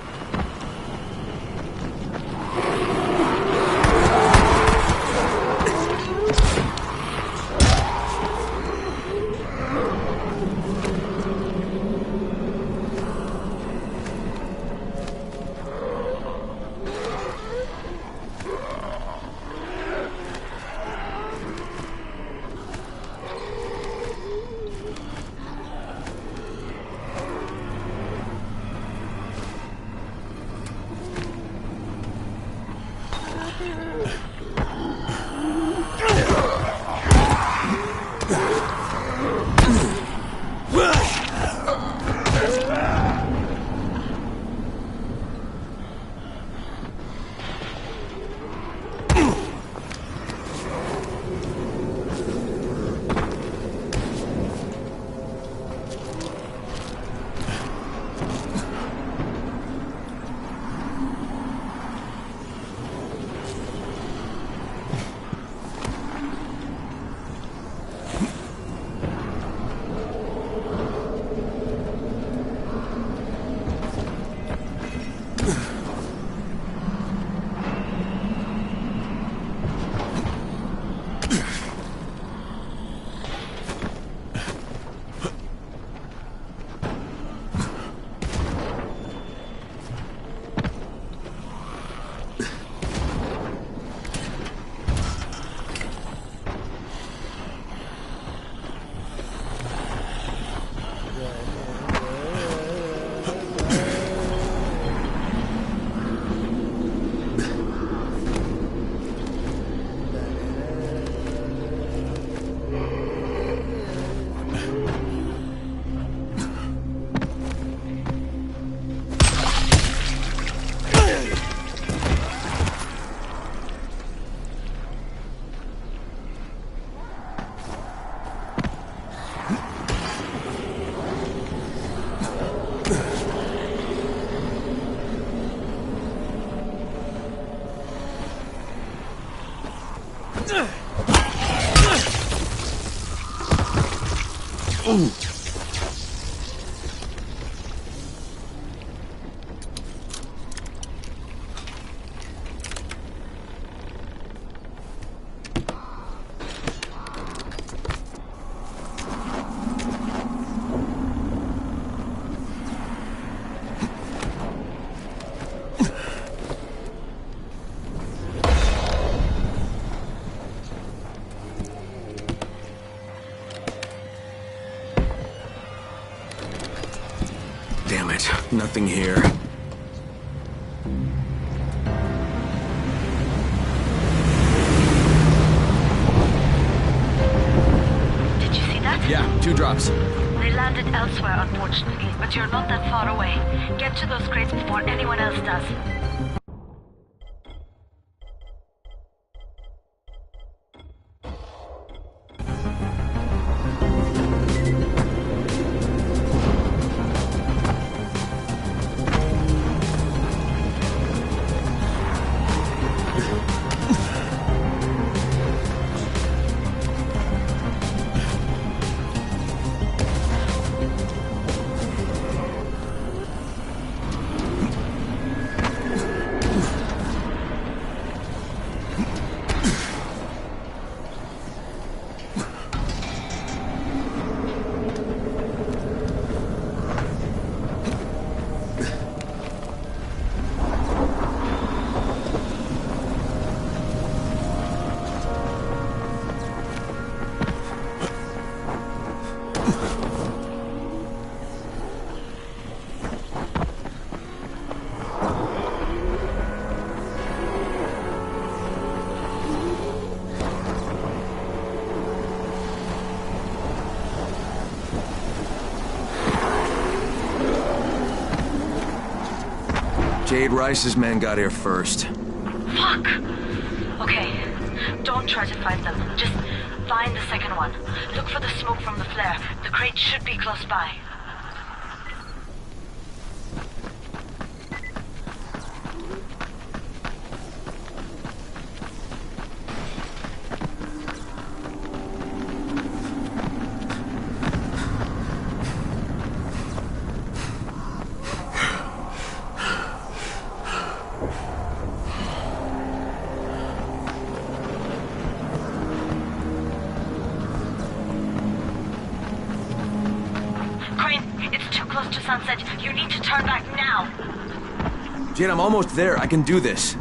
Damn it, nothing here. Did you see that? Yeah, 2 drops. They landed elsewhere, unfortunately, but you're not that far away. Get to those crates before anyone else does. Jade Rice's men got here first. Fuck! Okay, don't try to fight them. Just find the second one. Look for the smoke from the flare. The crate should be close by. Sunset, you need to turn back now. Jade, I'm almost there. I can do this.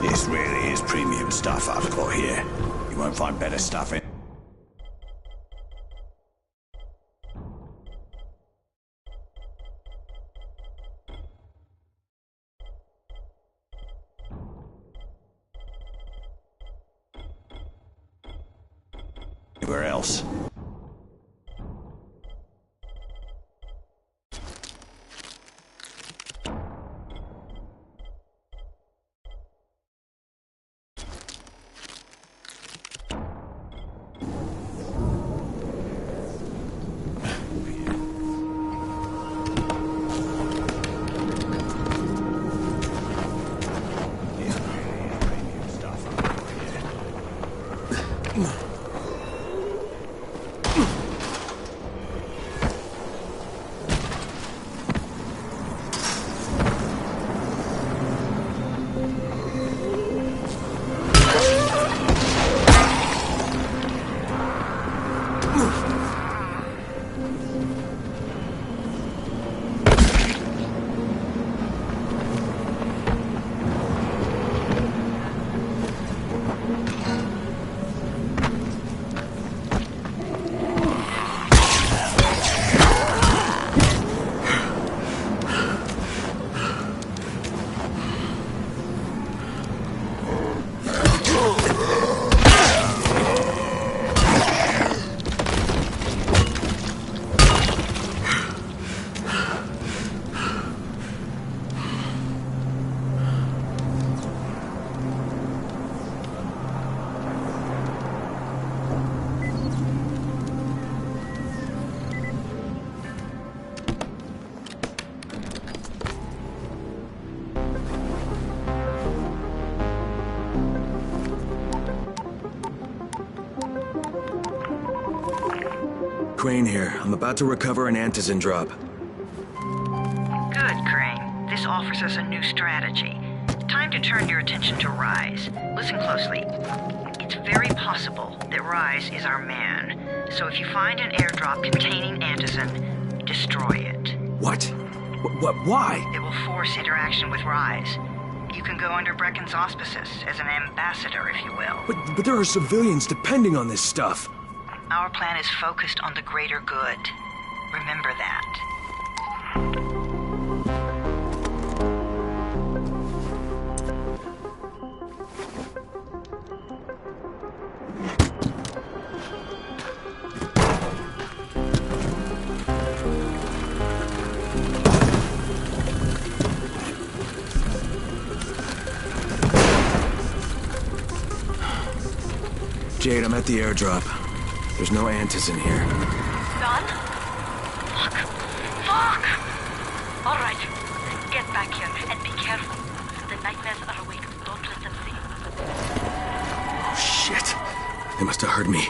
This really is premium stuff I've got here. You won't find better stuff in. Anywhere else. Crane here. I'm about to recover an antizin drop. Good, Crane. This offers us a new strategy. Time to turn your attention to Rise. Listen closely. It's very possible that Rise is our man. So if you find an airdrop containing antizin, destroy it. What? Why? It will force interaction with Rise. You can go under Brecken's auspices as an ambassador, if you will. But there are civilians depending on this stuff. Our plan is focused on the greater good. Remember that. Jade, I'm at the airdrop. There's no antizin here. Done? Fuck! All right. Get back here and be careful. The nightmares are awake. Don't let them see you. Oh, shit. They must have heard me.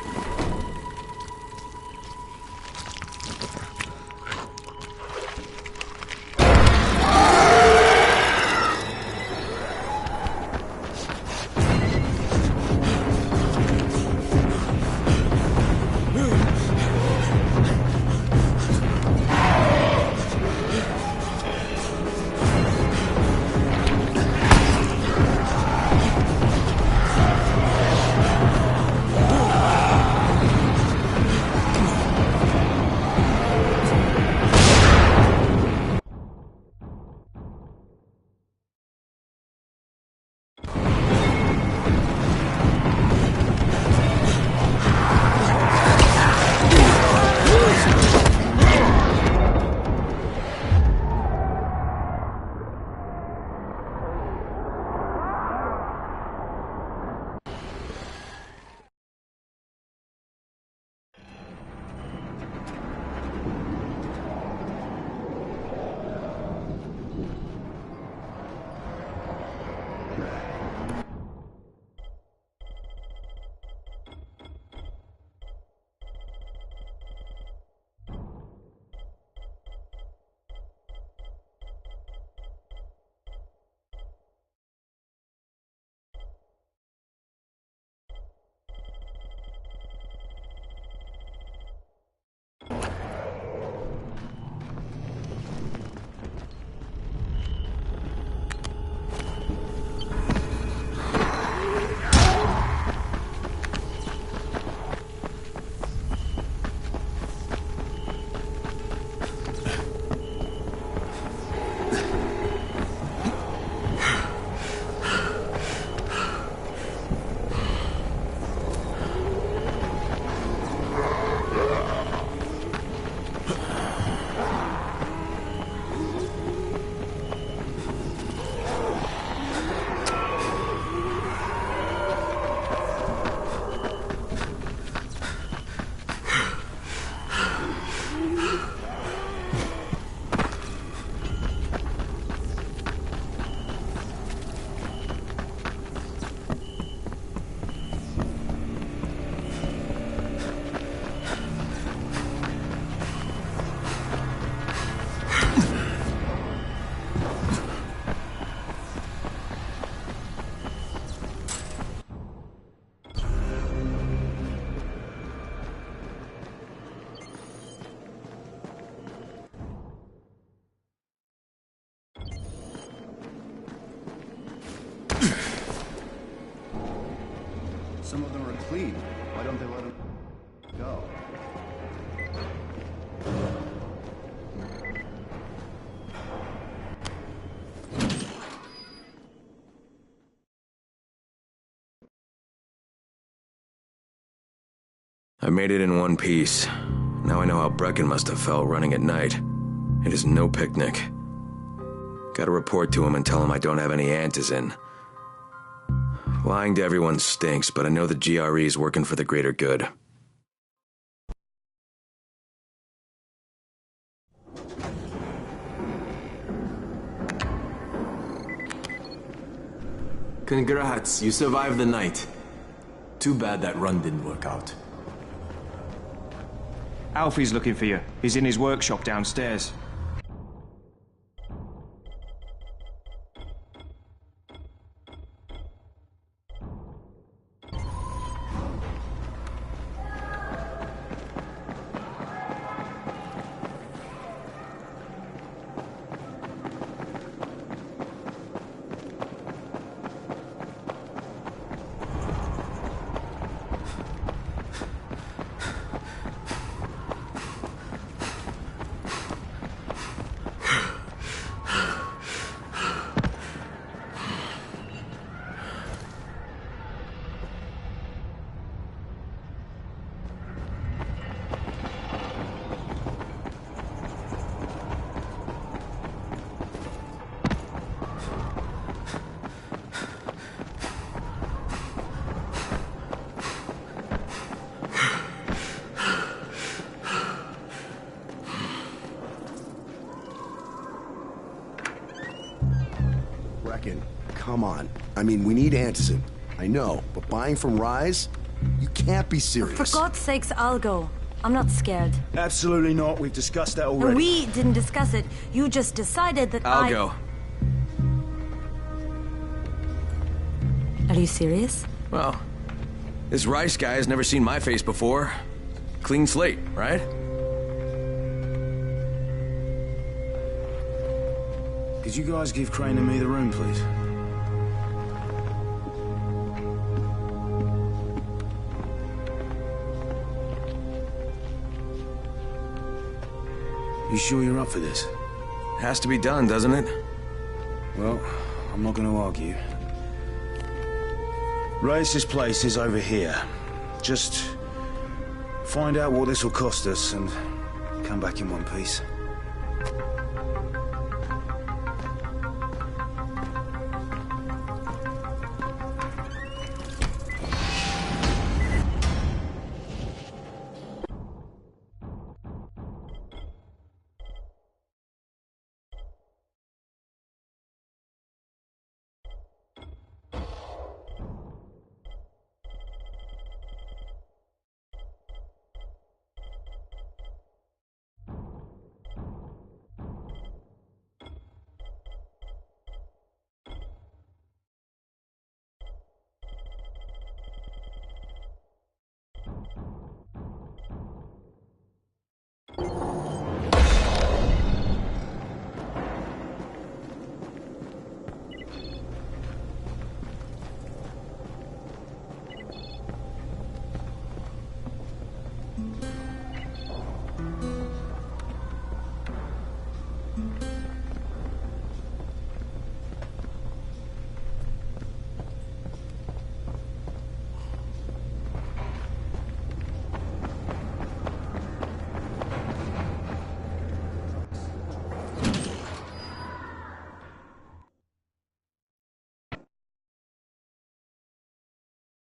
Some of them are clean. Why don't they let them go? I made it in one piece. Now I know how Brecken must have felt running at night. It is no picnic. Gotta report to him and tell him I don't have any antizin. Lying to everyone stinks, but I know the GRE is working for the greater good. Congrats, you survived the night. Too bad that run didn't work out. Alfie's looking for you. He's in his workshop downstairs. Brecken, come on. I mean, we need Antizin. I know, but buying from Rise? You can't be serious. For God's sakes, I'll go. I'm not scared. Absolutely not. We've discussed that already. And we didn't discuss it. You just decided that I'll go. Are you serious? Well, this Rice guy has never seen my face before. Clean slate, right? Could you guys give Crane and me the room, please? You sure you're up for this? Has to be done, doesn't it? Well, I'm not going to argue. Race's place is over here. Just find out what this will cost us and come back in one piece.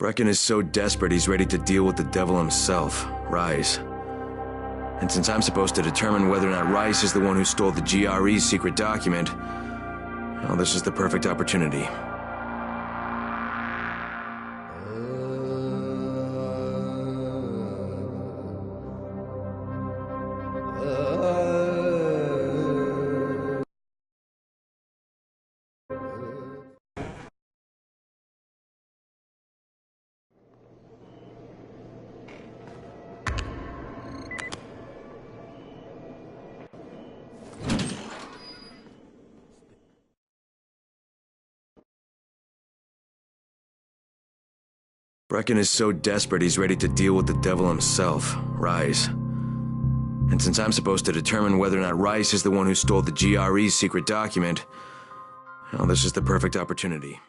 Brecken is so desperate he's ready to deal with the devil himself, Rise. And since I'm supposed to determine whether or not Rice is the one who stole the GRE's secret document, well, this is the perfect opportunity. Brecken is so desperate he's ready to deal with the devil himself, Rise. And since I'm supposed to determine whether or not Rice is the one who stole the GRE's secret document, well, this is the perfect opportunity.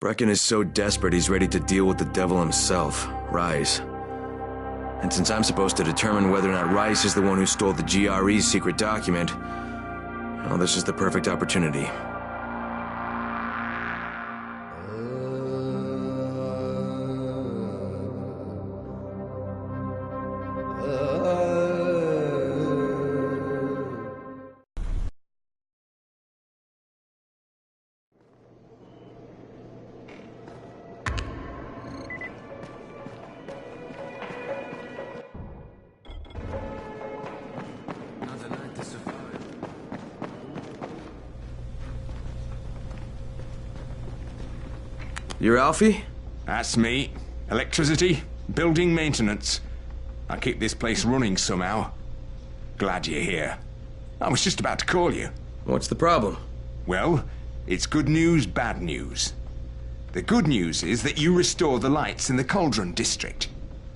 Brecken is so desperate he's ready to deal with the devil himself, Rise. And since I'm supposed to determine whether or not Rice is the one who stole the GRE's secret document, well, this is the perfect opportunity. You're Alfie? That's me. Electricity, building maintenance. I keep this place running somehow. Glad you're here. I was just about to call you. What's the problem? Well, it's good news, bad news. The good news is that you restored the lights in the Cauldron district.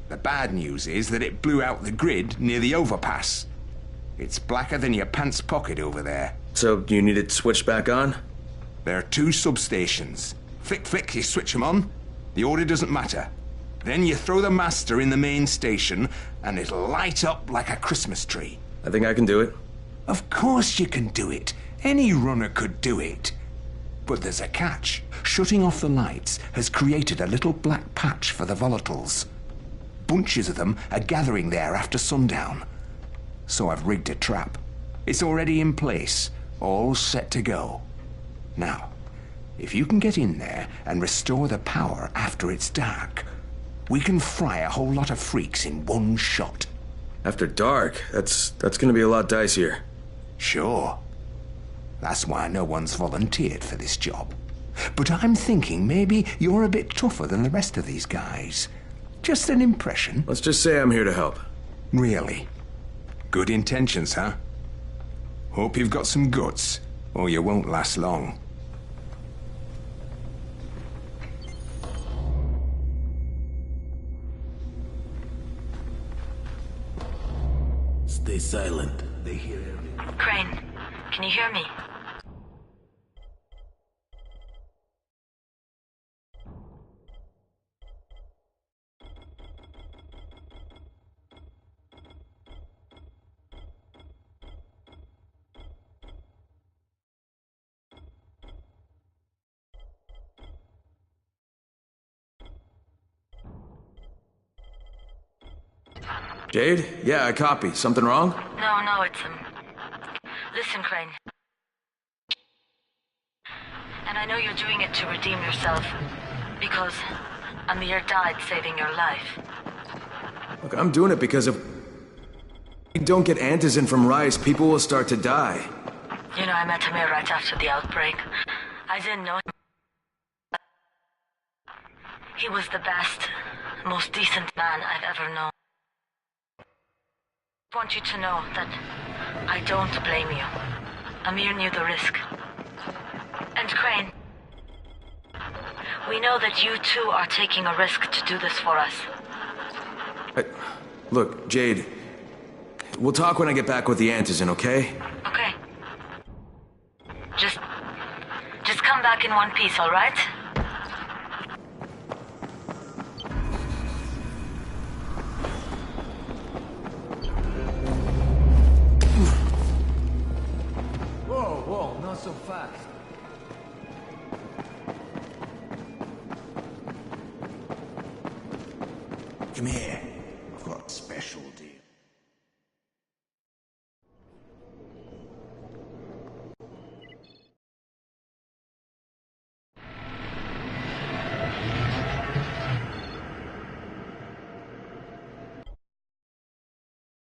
The bad news is that it blew out the grid near the overpass. It's blacker than your pants pocket over there. So, you need it switched back on? There are 2 substations. Flick, you switch them on. The order doesn't matter. Then you throw the master in the main station, and it'll light up like a Christmas tree. I think I can do it. Of course you can do it. Any runner could do it. But there's a catch. Shutting off the lights has created a little black patch for the volatiles. Bunches of them are gathering there after sundown. So I've rigged a trap. It's already in place, all set to go. Now, if you can get in there and restore the power after it's dark, we can fry a whole lot of freaks in one shot. After dark? That's gonna be a lot dicier. Sure. That's why no one's volunteered for this job. But I'm thinking maybe you're a bit tougher than the rest of these guys. Just an impression. Let's just say I'm here to help. Really? Good intentions, huh? Hope you've got some guts, or you won't last long. Stay silent. They hear everything. Crane, can you hear me? Jade? Yeah, I copy. Something wrong? No, it's Listen, Crane. And I know you're doing it to redeem yourself, because Amir died saving your life. Look, I'm doing it because if we don't get Antizin from Rice, people will start to die. You know, I met Amir right after the outbreak. I didn't know him. He was the best, most decent man I've ever known. I want you to know that I don't blame you. Amir knew the risk. And Crane, we know that you too are taking a risk to do this for us. Look, Jade, we'll talk when I get back with the Antizin, okay? Okay. Just come back in one piece, all right? Whoa, not so fast. Come here.